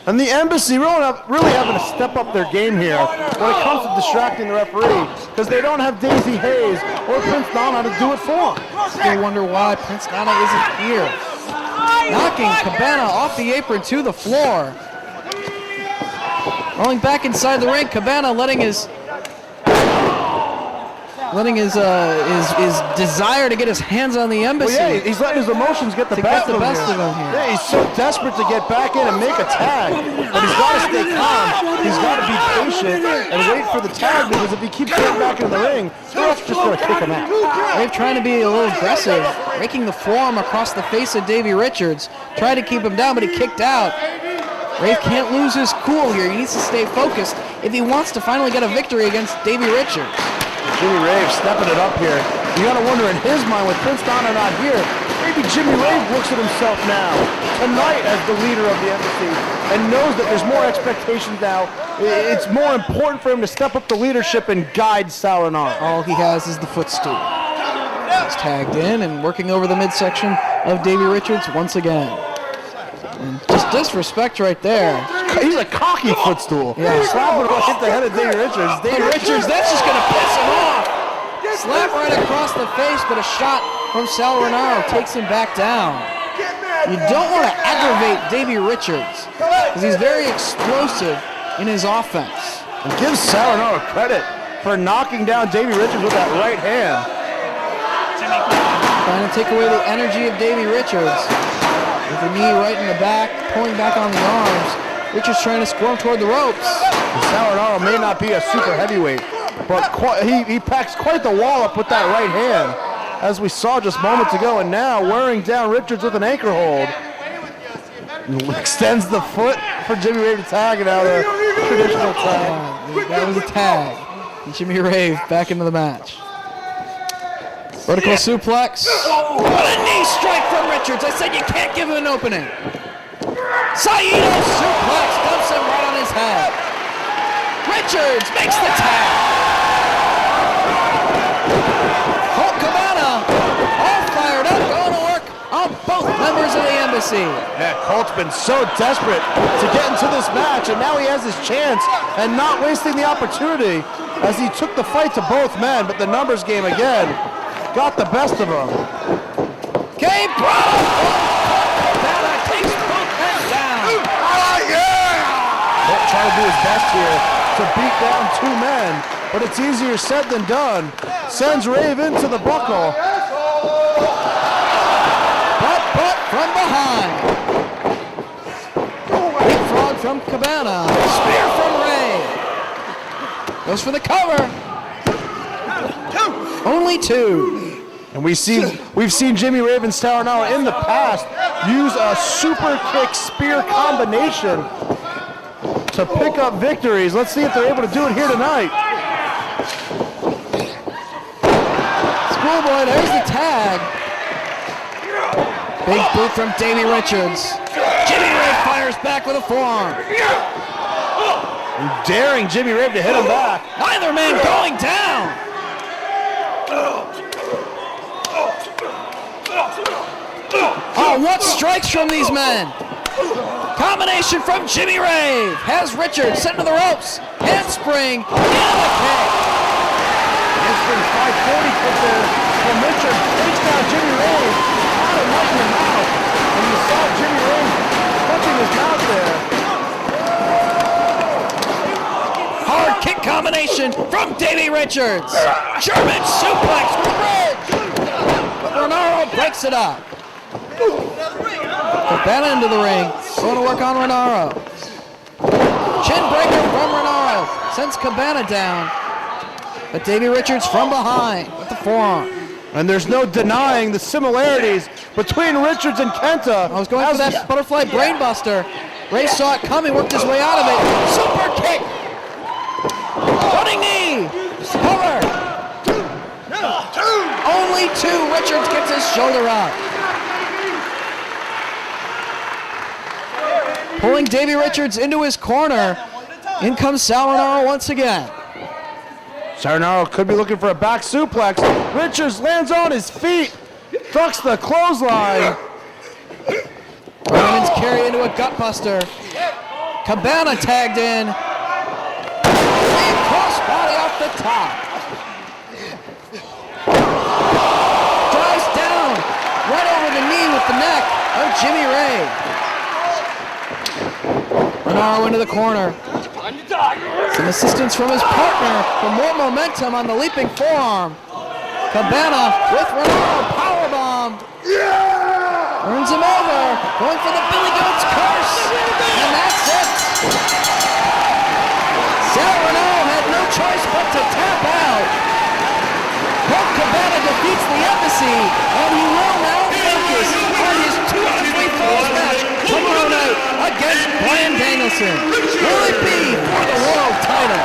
And the Embassy really having to step up their game here when it comes to distracting the referee, because they don't have Daisy Hayes or Prince Nana to do it for them. Still wonder why Prince Nana isn't here. Knocking Cabana off the apron to the floor. Rolling back inside the ring, Cabana letting his desire to get his hands on the Embassy. Well, yeah, he's letting his emotions get the best of him here. Yeah, he's so desperate to get back in and make a tag, but he's got to stay calm. He's got to be patient and wait for the tag, because if he keeps getting back into the ring, the ref's just going to kick him out. They're trying to be a little aggressive, raking the forearm across the face of Davey Richards. Tried to keep him down, but he kicked out. Rave can't lose his cool here. He needs to stay focused if he wants to finally get a victory against Davey Richards. Jimmy Rave stepping it up here. You got to wonder in his mind, with Prince Nana not here, maybe Jimmy Rave looks at himself now, tonight, as the leader of the Embassy, and knows that there's more expectations now. It's more important for him to step up the leadership and guide Sal Renaro. All he has is the footstool. He's tagged in and working over the midsection of Davey Richards once again. And just disrespect right there. He's a cocky footstool. Yeah. Slapping right at the head of Davey Richards. Davey Richards, that's just going to piss him off. Slap right across the face, but a shot from Sal Renaro takes him back down. You don't want to aggravate Davey Richards because he's very explosive in his offense. And give Sal Renaro credit for knocking down Davey Richards with that right hand. Trying to take away the energy of Davey Richards. With the knee right in the back, pulling back on the arms. Richards trying to squirm toward the ropes. And Sal Renaro may not be a super heavyweight, but he packs quite the wallop with that right hand, as we saw just moments ago, and now wearing down Richards with an anchor hold. And extends the foot for Jimmy Rave to tag, and now the traditional tag. That was a tag. And Jimmy Rave back into the match. Vertical suplex. What a knee strike from Richards. I said you can't give him an opening. Saito suplex dumps him right on his head. Richards makes the tag. Colt Cabana all fired up, going to work on both members of the Embassy. Yeah, Colt's been so desperate to get into this match, and now he has his chance and not wasting the opportunity as he took the fight to both men, but the numbers game again got the best of him. Cape Cabana takes both men down. Colt trying to do his best here to beat down two men, but it's easier said than done. Sends Rave into the buckle. Butt from behind. Big frog from Cabana. Spear from Ray. Goes for the cover. Only two. And we've seen Jimmy Rave and Sal Renaro in the past use a super kick spear combination to pick up victories. Let's see if they're able to do it here tonight. Schoolboy, there's the tag. Big boot from Davey Richards. Jimmy Rave fires back with a forearm. And daring Jimmy Rave to hit him back. Neither man going down. Oh, what strikes from these men? Combination from Jimmy Rave. Has Richards sent to the ropes. Handspring and a kick. Handspring 540 kick there from Richards. Takes down Jimmy Rave. Out of right in the mouth. And you saw Jimmy Rave touching his mouth there. Hard kick combination from Davey Richards. German suplex from Ridge. But Renaro breaks it up. Cabana into the ring. Going to work on Renaro. Chin breaker from Renaro. Sends Cabana down. But Davey Richards from behind with the forearm. And there's no denying the similarities between Richards and Kenta. I was going for that butterfly brainbuster. Ray saw it coming, worked his way out of it. Super kick! Running knee! Cover! Only two. Richards gets his shoulder up. Pulling Davey Richards into his corner. In comes Sal Rinauro once again. Rinauro could be looking for a back suplex. Richards lands on his feet. Ducks the clothesline. Roman's carry into a gutbuster. Cabana tagged in. Clean crossbody off the top. Drives down. Right over the knee with the neck of Jimmy Ray. Rinauro into the corner. Some assistance from his partner for more momentum on the leaping forearm. Cabana with Rinauro powerbomb. Turns him over, going for the Billy Goat's curse, and that's it. Sal Rinauro had no choice but to tap out. Colt Cabana defeats the Embassy, and he will now focus on his 2 out of 3 falls match tomorrow night against Bryan Danielson. Will it be for the world title?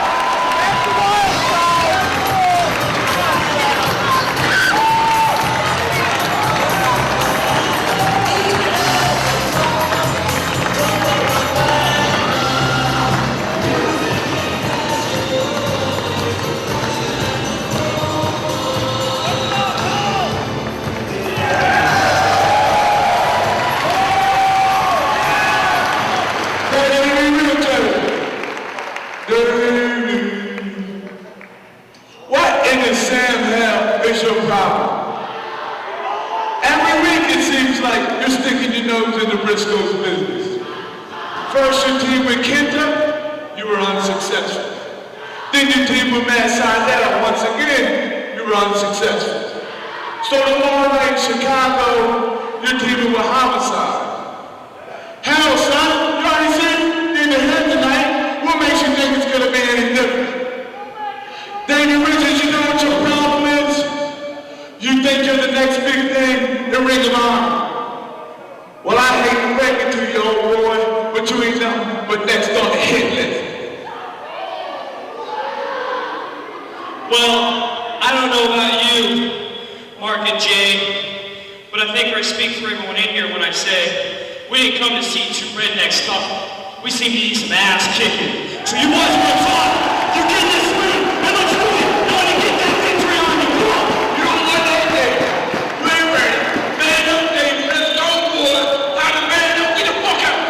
What in the Sam hell is your problem? Every week it seems like you're sticking your nose in the Briscoes' business. First you teamed with Kenta, you were unsuccessful. Then you teamed with Matt Sydal, once again, you were unsuccessful. So tomorrow night in Chicago, you're teaming with Homicide. Hell, son, you already said in the head tonight. What makes you think it's gonna be any different? Davey Richards, you know what your problem is? You think you're the next big thing in Ring of Honor. Well, I hate to break it to you, old boy, but you ain't nothing but next on the hit list. Well, I don't know about you, Mark and Jay, but I think I speak for everyone in here when I say we didn't come to see two rednecks talk. We seem to need some ass kicking. So you boys want to talk? You get this win, and let's do it. I want to get that victory on you. Come on. You don't want no day. You ain't ready. Man up, Dave. Let's go, boy. Time to man up. Get the fuck out.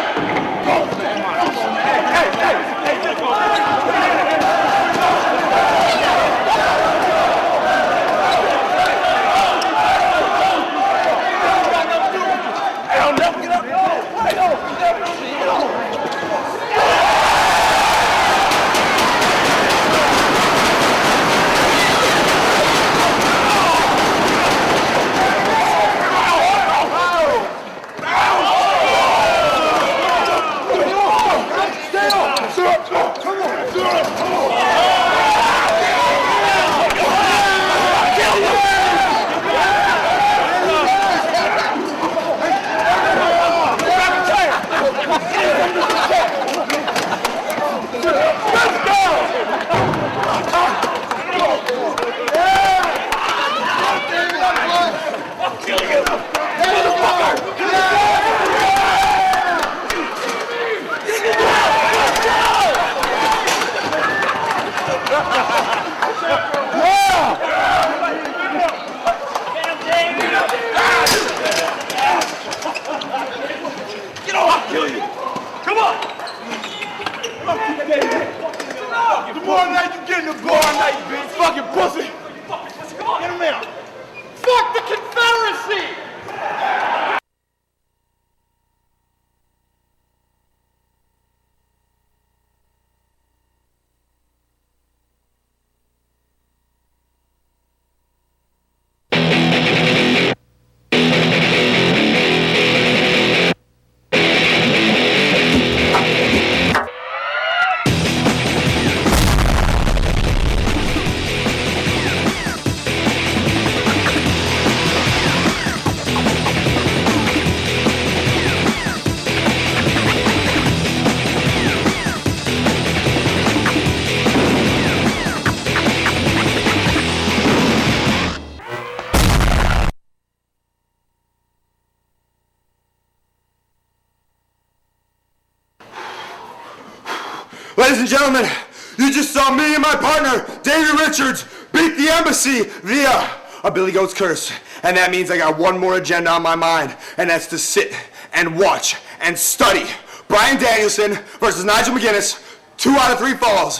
Ladies and gentlemen, you just saw me and my partner, Davey Richards, beat the Embassy via a Billy Goat's Curse. And that means I got one more agenda on my mind, and that's to sit and watch and study Bryan Danielson versus Nigel McGuinness, 2 out of 3 falls.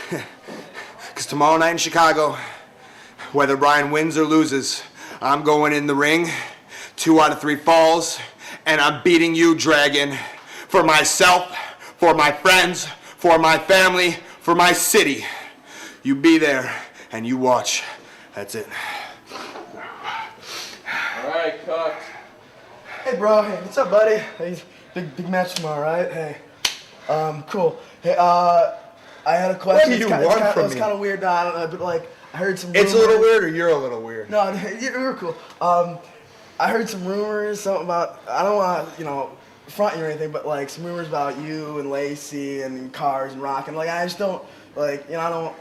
Because tomorrow night in Chicago, whether Bryan wins or loses, I'm going in the ring, 2 out of 3 falls, and I'm beating you, Dragon, for myself, for my friends, for my family, for my city. You be there and you watch. That's it. All right, cut. Hey, bro. Hey, what's up, buddy? Hey, big match tomorrow, right? Hey, cool. Hey, I had a question. What do you want from It's me? kind of weird. I don't know, but like, I heard some. It's a rumors. little weird, or you're a little weird? No, you're cool. I heard some rumors, something about. I don't want to, front you or anything, but like some rumors about you and Lacey and Cars and Rock, and like I just don't I don't.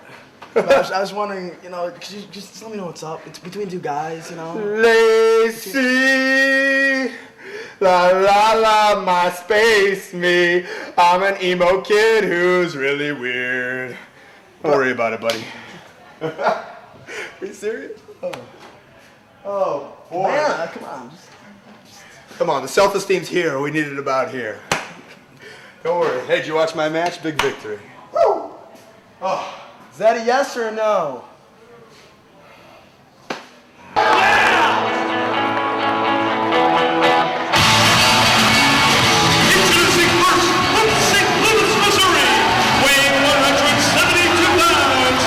I was wondering, could you just let me know what's up? It's between 2 guys, Lacey, la la la, my space me. I'm an emo kid who's really weird. Don't worry about it, buddy. Are you serious? Oh boy. Yeah, come on. Come on, the self-esteem's here. We need it about here. Don't worry. Hey, did you watch my match? Big victory. Woo! Oh. Is that a yes or a no? Introducing first from St. Louis, Missouri, weighing 172 pounds,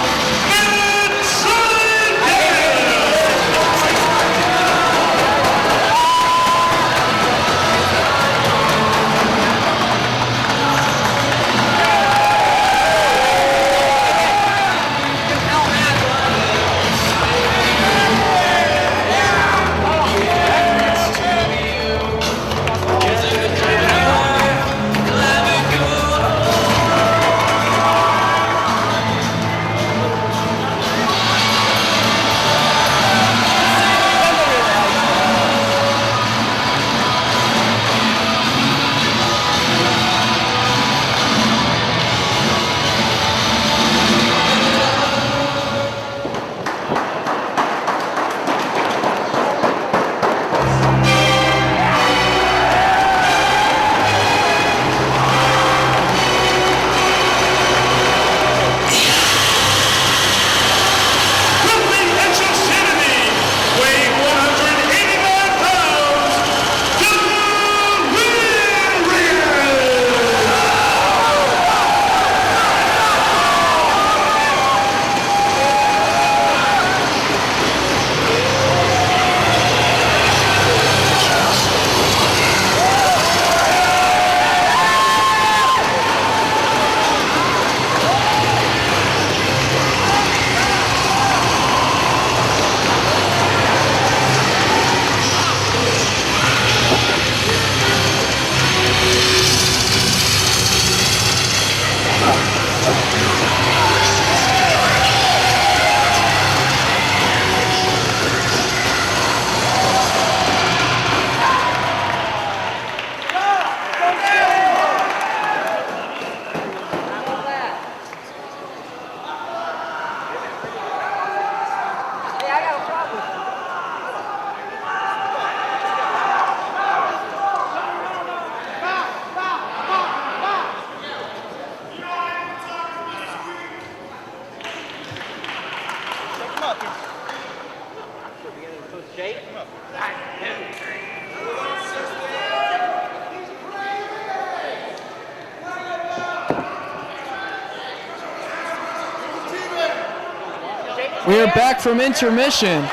We are back from intermission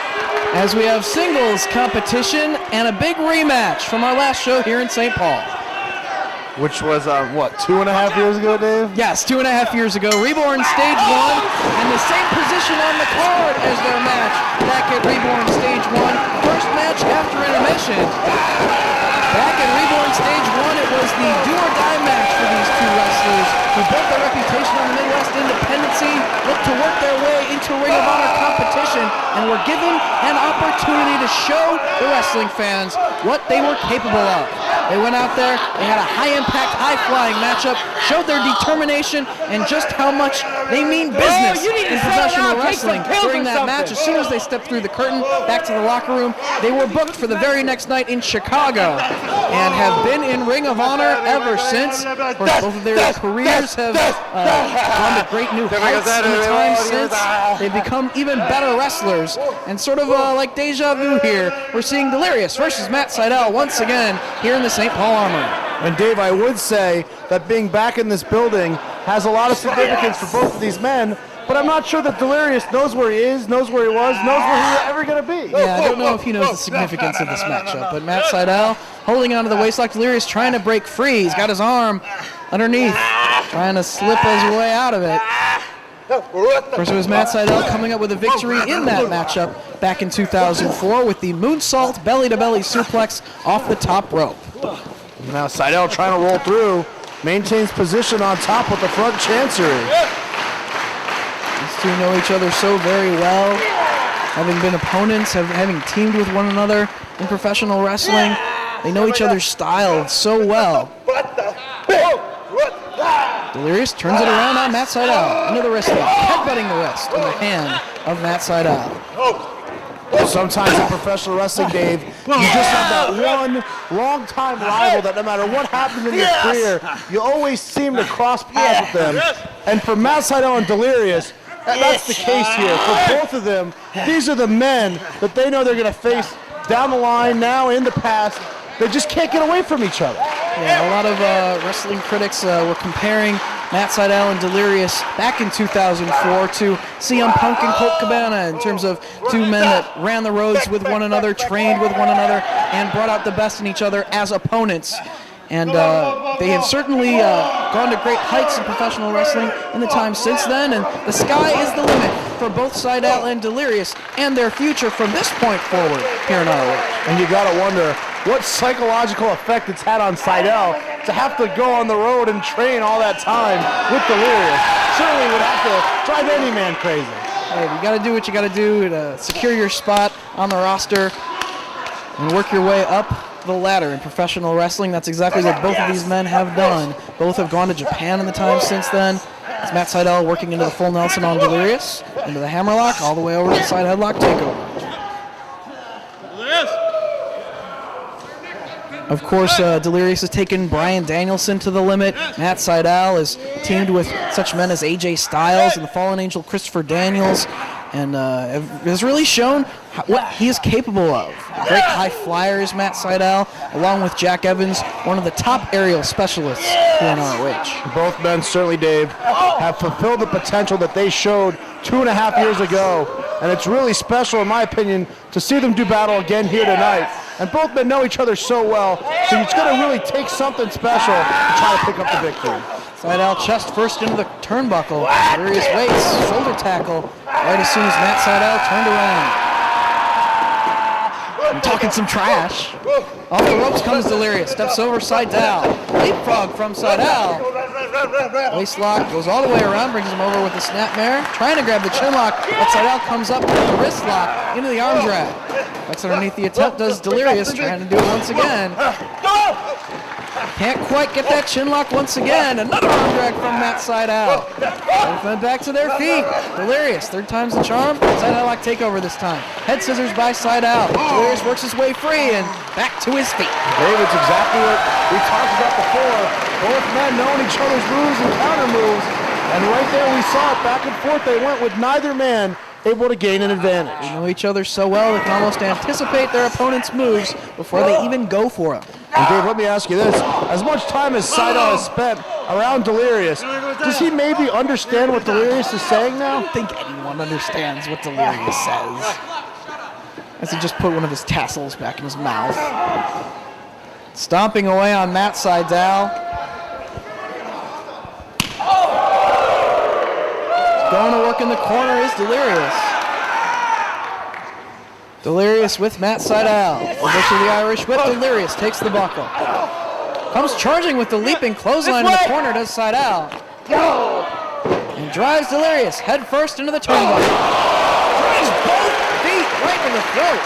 as we have singles competition and a big rematch from our last show here in St. Paul. Which was, 2.5 years ago, Dave? Yes, 2.5 years ago. Reborn Stage 1 and the same position on the card as their match back at Reborn Stage 1. First match after intermission. Back at Reborn Stage 1, it was the do-or-die match for these 2 wrestlers who built their reputation on the Midwest independent scene, looked to work their way into Ring of Honor competition, and were given an opportunity to show the wrestling fans what they were capable of. They went out there, they had a high-impact, high-flying matchup, showed their determination and just how much they mean business in professional wrestling during that match. As soon as they stepped through the curtain, back to the locker room, they were booked for the very next night in Chicago and have been in Ring of Honor ever since. Of course, both of their careers have gone to great new heights in the time since. They've become even better wrestlers, and sort of like deja vu here, we're seeing Delirious versus Matt Sydal once again here in the St. Paul Armory. And Dave, I would say that being back in this building has a lot of significance for both of these men, but I'm not sure that Delirious knows where he is, knows where he was, knows where he's ever going to be. Yeah, I don't know if he knows the significance of this matchup, but Matt Sydal holding onto the waistlock. Delirious trying to break free. He's got his arm underneath, trying to slip his way out of it. Of course, it was Matt Sydal coming up with a victory in that matchup back in 2004 with the moonsault belly-to-belly suplex off the top rope. Now Sydal trying to roll through, maintains position on top with the front chancery. These two know each other so very well, having been opponents, having teamed with one another in professional wrestling. They know each other's style so well. Delirious turns it around on Matt Sydal into the wrist lock, headbutting the wrist in the hand of Matt Sydal. Sometimes in professional wrestling, Dave, you just have that one long-time rival that no matter what happens in your career, you always seem to cross paths with them. And for Matt Sydal and Delirious, that's the case here. For both of them, these are the men that they know they're going to face down the line, now in the past. They just can't get away from each other. Yeah, a lot of wrestling critics were comparing Matt Sydal and Delirious back in 2004 to CM Punk and Colt Cabana in terms of two men that ran the roads with one another, trained with one another, and brought out the best in each other as opponents. And they have certainly gone to great heights in professional wrestling in the time since then, and the sky is the limit for both Sydal and Delirious and their future from this point forward here in ROH. And you gotta wonder what psychological effect it's had on Sydal to have to go on the road and train all that time with Delirious. Certainly would have to drive any man crazy. Hey, you gotta do what you gotta do to secure your spot on the roster and work your way up the ladder in professional wrestling. That's exactly what both of these men have done. Both have gone to Japan in the time since then. It's Matt Sydal working into the full Nelson on Delirious, into the hammerlock, all the way over to the side headlock takeover. Of course, Delirious has taken Bryan Danielson to the limit. Matt Sydal is teamed with such men as AJ Styles and the Fallen Angel Christopher Daniels, and has really shown what he is capable of. A great high flyer is Matt Sydal, along with Jack Evans, one of the top aerial specialists here in ROH. Both men, certainly, Dave, have fulfilled the potential that they showed 2.5 years ago, and it's really special, in my opinion, to see them do battle again here tonight. And both men know each other so well, so it's going to really take something special to try to pick up the victory. Sydal chest first into the turnbuckle. Delirious waits, shoulder tackle, right as soon as Matt Sydal turned around. I'm talking some trash. Off the ropes comes Delirious, steps over Sydal. Leapfrog from Sydal. Waist lock goes all the way around, brings him over with the snapmare. Trying to grab the chin lock, but Sydal comes up with the wrist lock into the arm drag. That's underneath the attempt, does Delirious, trying to do it once again. Can't quite get that chin lock once again. Another arm drag from Matt Sydal. Both men back to their feet. Delirious, third time's the charm. Sydal lock takeover this time. Head scissors by Sydal. Delirious works his way free and back to his feet. Dave, it's exactly what we talked about before. Both men knowing each other's moves and counter moves. And right there we saw it, back and forth they went with neither man able to gain an advantage. They know each other so well they can almost anticipate their opponent's moves before they even go for them. And Dave, let me ask you this. As much time as Sydal has spent around Delirious, does he maybe understand what Delirious is saying now? I don't think anyone understands what Delirious says. As he just put one of his tassels back in his mouth. Stomping away on Matt Sydal. Going to work in the corner is Delirious. Delirious with Matt Sydal. Reverse of the Irish whip. Delirious takes the buckle. Comes charging with the leaping clothesline in the corner, does Sydal. And drives Delirious head first into the turnbuckle. Drives both feet right to the throat.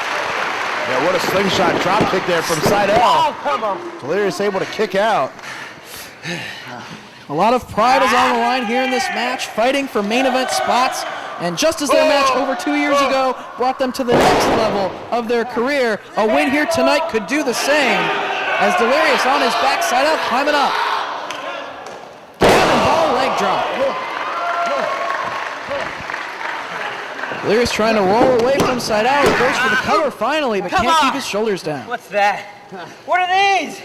Yeah, what a slingshot drop kick there from Seidel. Delirious able to kick out. A lot of pride is on the line here in this match, fighting for main event spots. And just as their match over 2 years ago brought them to the next level of their career, a win here tonight could do the same. As Delirious on his backside out, climbing up. Cannonball leg drop. Delirious trying to roll away from Seidel. He goes for the cover finally, but can't keep his shoulders down. What's that? What are these?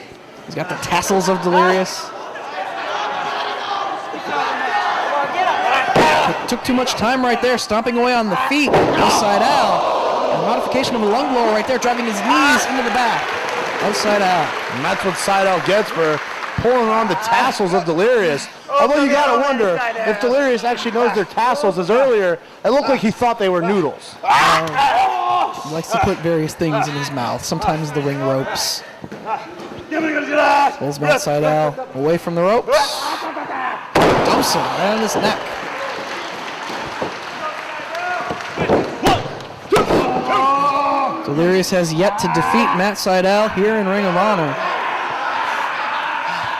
He's got the tassels of Delirious. Took too much time right there, stomping away on the feet of Seidel. A modification of a lung blower right there, driving his knees into the back of Seidel. And that's what Seidel gets for pulling on the tassels of Delirious. Although you gotta wonder if Delirious actually knows their tassels, as earlier it looked like he thought they were noodles. He likes to put various things in his mouth, sometimes the ring ropes. Pulls Matt Seidel away from the ropes. Dumps him right on his neck. Delirious has yet to defeat Matt Seidel here in Ring of Honor.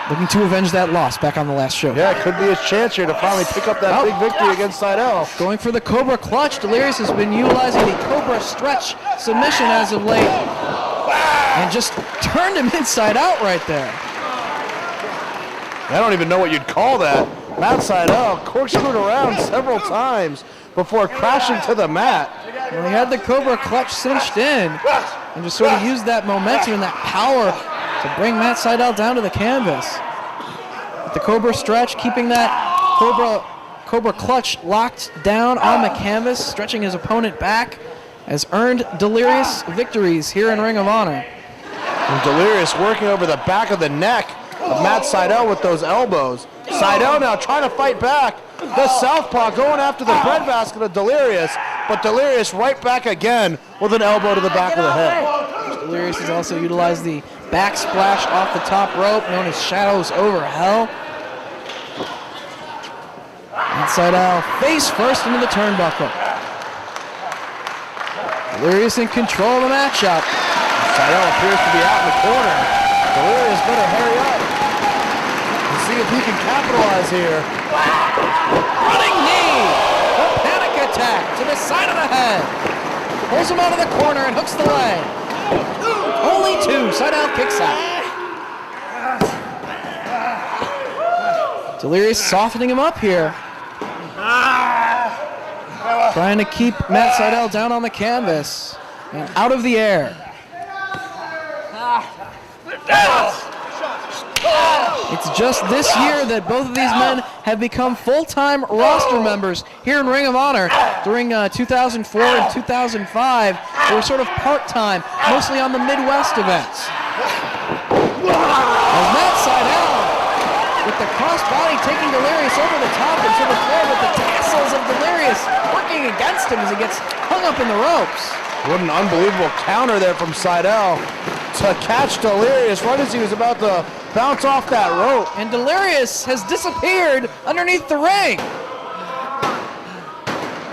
Looking to avenge that loss back on the last show. Yeah, it could be his chance here to finally pick up that big victory against Seidel. Going for the Cobra Clutch. Delirious has been utilizing the Cobra Stretch submission as of late. And just turned him inside out right there. I don't even know what you'd call that. Matt Seidel corkscrewed around several times before crashing to the mat. Well, he had the Cobra Clutch cinched in and just sort of used that momentum and that power to bring Matt Seidel down to the canvas. With the Cobra Stretch, keeping that Cobra Clutch locked down on the canvas, stretching his opponent back, has earned Delirious victories here in Ring of Honor. And Delirious working over the back of the neck of Matt Seidel with those elbows. Seidel now trying to fight back. The southpaw going after the breadbasket of Delirious, but Delirious right back again with an elbow to the back of the head. Delirious has also utilized the backsplash off the top rope, known as Shadows Over Hell. And Seidel face first into the turnbuckle. Delirious in control of the matchup. Seidel appears to be out in the corner. Delirious better hurry up and see if he can capitalize here. Running knee! A panic attack to the side of the head. Pulls him out of the corner and hooks the leg. Only two. Seidel kicks out. Delirious softening him up here. Trying to keep Matt Seidel down on the canvas and out of the air. It's just this year that both of these men have become full-time roster members here in Ring of Honor. During 2004 and 2005, they were sort of part-time, mostly on the Midwest events. As Matt Seidel, with the crossbody taking Delirious over the top into the floor with the tassels of Delirious working against him as he gets hung up in the ropes. What an unbelievable counter there from Seidel to catch Delirious right as he was about to bounce off that rope. And Delirious has disappeared underneath the ring.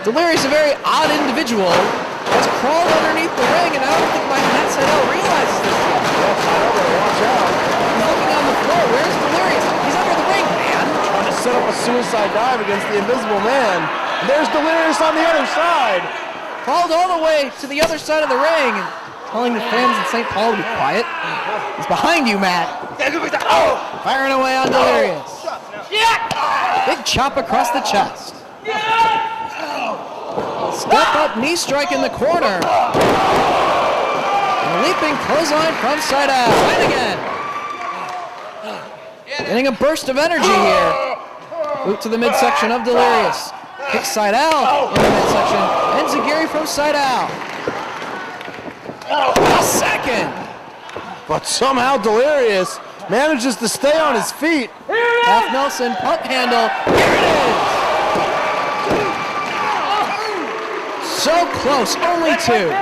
Delirious, a very odd individual, has crawled underneath the ring, and I don't think Matt Seidel realizes this yet. Watch out. He's looking on the floor. Where's Delirious? He's under the ring, man. Trying to set up a suicide dive against the Invisible Man. And there's Delirious on the other side. Crawled all the way to the other side of the ring and telling the fans in St. Paul to be quiet. He's behind you, Matt. Firing away on Delirious. Big chop across the chest. Step up knee strike in the corner. And leaping clothesline from Seidel. And again. Getting a burst of energy here. Boot to the midsection of Delirious. Kicks Seidel in the midsection. Enziguri from Seidel. A second. But somehow Delirious manages to stay on his feet. Half Nelson pump handle. Here it is. So close, only two.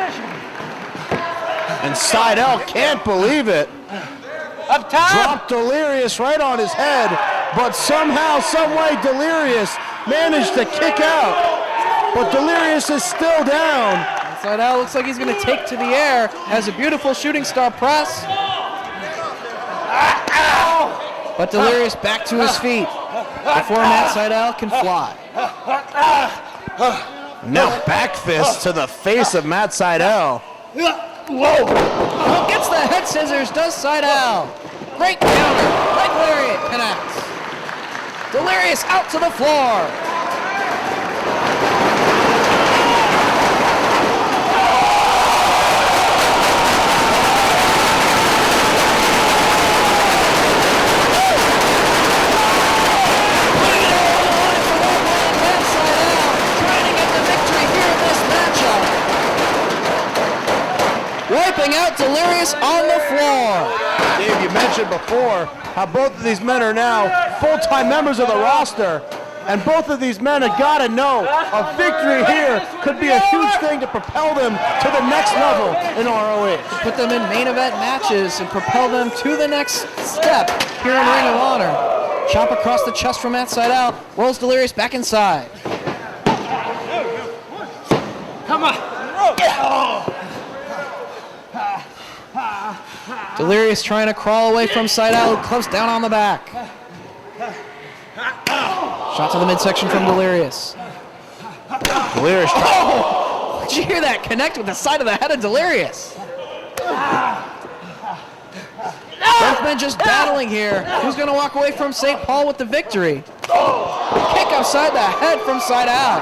And Seidel can't believe it. Up top. Dropped Delirious right on his head, but somehow, someway, Delirious managed to kick out. But Delirious is still down. Seidel looks like he's going to take to the air. Has a beautiful shooting star press. But Delirious back to his feet before Matt Seidel can fly. Now back fist to the face of Matt Seidel. Whoa! Oh, gets the head scissors, does Seidel. Great counter. Leg lariat connects. Delirious out to the floor. Wiping out Delirious on the floor. Dave, you mentioned before how both of these men are now full-time members of the roster, and both of these men have got to know a victory here could be a huge thing to propel them to the next level in ROH. Put them in main event matches and propel them to the next step here in Ring of Honor. Chop across the chest from Matt Seidel, rolls Delirious back inside. Come on. Delirious trying to crawl away from Seidel, who clumps down on the back. Shot to the midsection from Delirious. Delirious. Oh! Did you hear that connect with the side of the head of Delirious? Both men just battling here. Who's going to walk away from St. Paul with the victory? Kick upside the head from Seidel.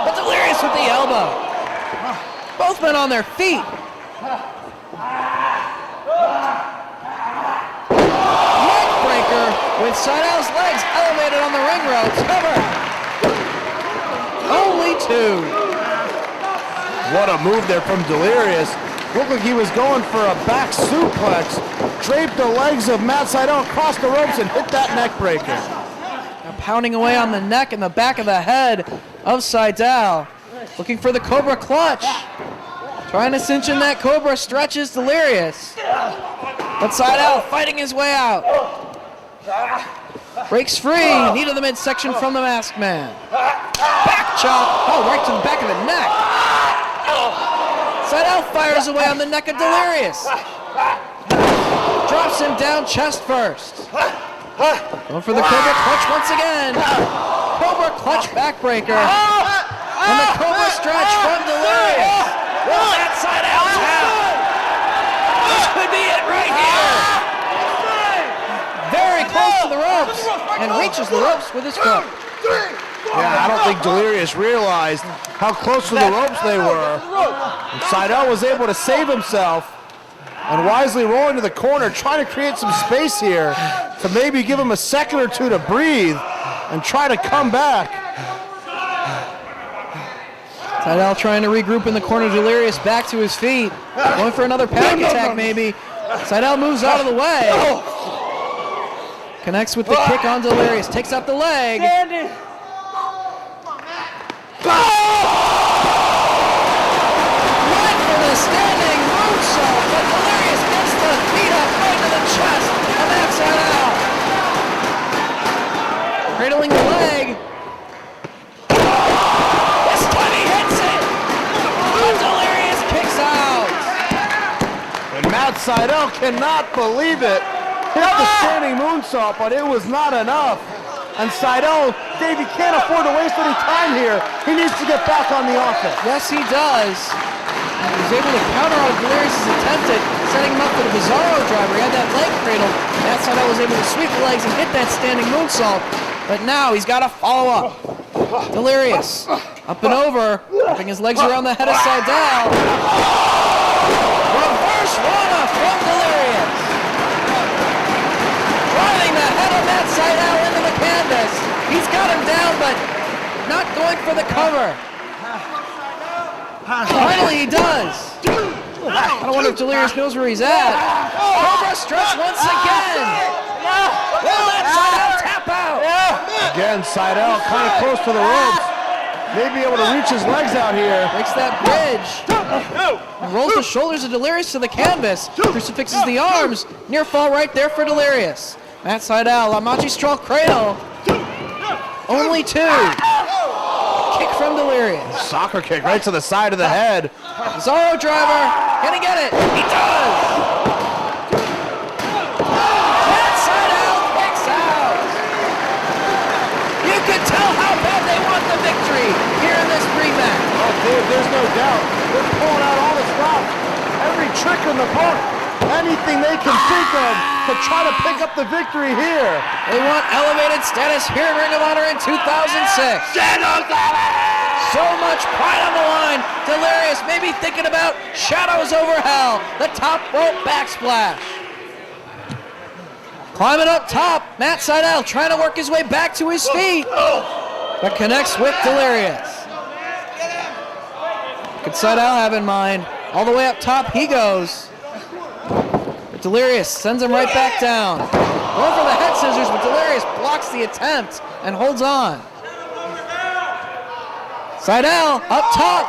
But Delirious with the elbow. Both men on their feet. Neckbreaker with Seidel's legs elevated on the ring ropes. Cover. Only two. What a move there from Delirious. Looked like he was going for a back suplex. Draped the legs of Matt Seidel across the ropes and hit that neck breaker. Now pounding away on the neck and the back of the head of Seidel. Looking for the Cobra clutch. Trying to cinch in that Cobra, stretches Delirious. But Seidel fighting his way out. Breaks free, knee to the midsection from the Masked Man. Back chop, oh, right to the back of the neck. Seidel fires away on the neck of Delirious. Drops him down chest first. Going for the Cobra clutch once again. Cobra clutch backbreaker. And the Cobra stretch from Delirious. Will that Seidel tap? This could be it right here. Very close to the ropes and reaches the ropes with his foot. Yeah, I don't think Delirious realized how close to the ropes they were. And Seidel was able to save himself and wisely roll into the corner, trying to create some space here to maybe give him a second or two to breathe and try to come back. Seidel trying to regroup in the corner. Delirious back to his feet. Going for another panic attack maybe. Seidel moves out of the way. Connects with the kick on Delirious. Takes out the leg. Right for the standing moonsault. But Delirious gets the feet up right to the chest of Matt Seidel. Cradling the leg. Matt Seidel cannot believe it. Hit the standing moonsault, but it was not enough. And Seidel, Dave, he can't afford to waste any time here. He needs to get back on the offense. Yes, he does. He was able to counter on Delirious' attempt at setting him up for the Bizarro driver. He had that leg cradle. Matt Seidel was able to sweep the legs and hit that standing moonsault. But now he's got to follow up. Delirious, up and over, wrapping his legs around the head of Seidel. Reverse Rana from Delirious. Driving the head of Matt Seidel into the canvas. He's got him down, but not going for the cover. Finally he does. I don't wonder if Delirious knows where he's at. Cobra stretch once again. Will that Seidel tap out? Again, Seidel kind of close to the ropes. Maybe able to reach his legs out here. Breaks that bridge. And rolls the shoulders of Delirious to the canvas. Crucifixes the arms. Near fall right there for Delirious. Matt Seidel, Lamachi Stroll cradle. Only two. Kick from from Delirious. Soccer kick right to the side of the head. Zorro driver, can he get it? He does! Outside out, kicks out. You can tell how bad they want the victory here in this rematch. Oh, Dave, there's no doubt. They're pulling out all the stops. Every trick in the book. Anything they can think of to try to pick up the victory here. They want elevated status here in Ring of Honor in 2006. So much pride on the line. Delirious maybe thinking about Shadows Over Hell, the top rope backsplash. Climbing up top, Matt Sydal trying to work his way back to his feet, but connects with Delirious. What could Sydal have in mind? All the way up top he goes. But Delirious sends him right back down. Going for the head scissors, but Delirious blocks the attempt and holds on. Sydal up top.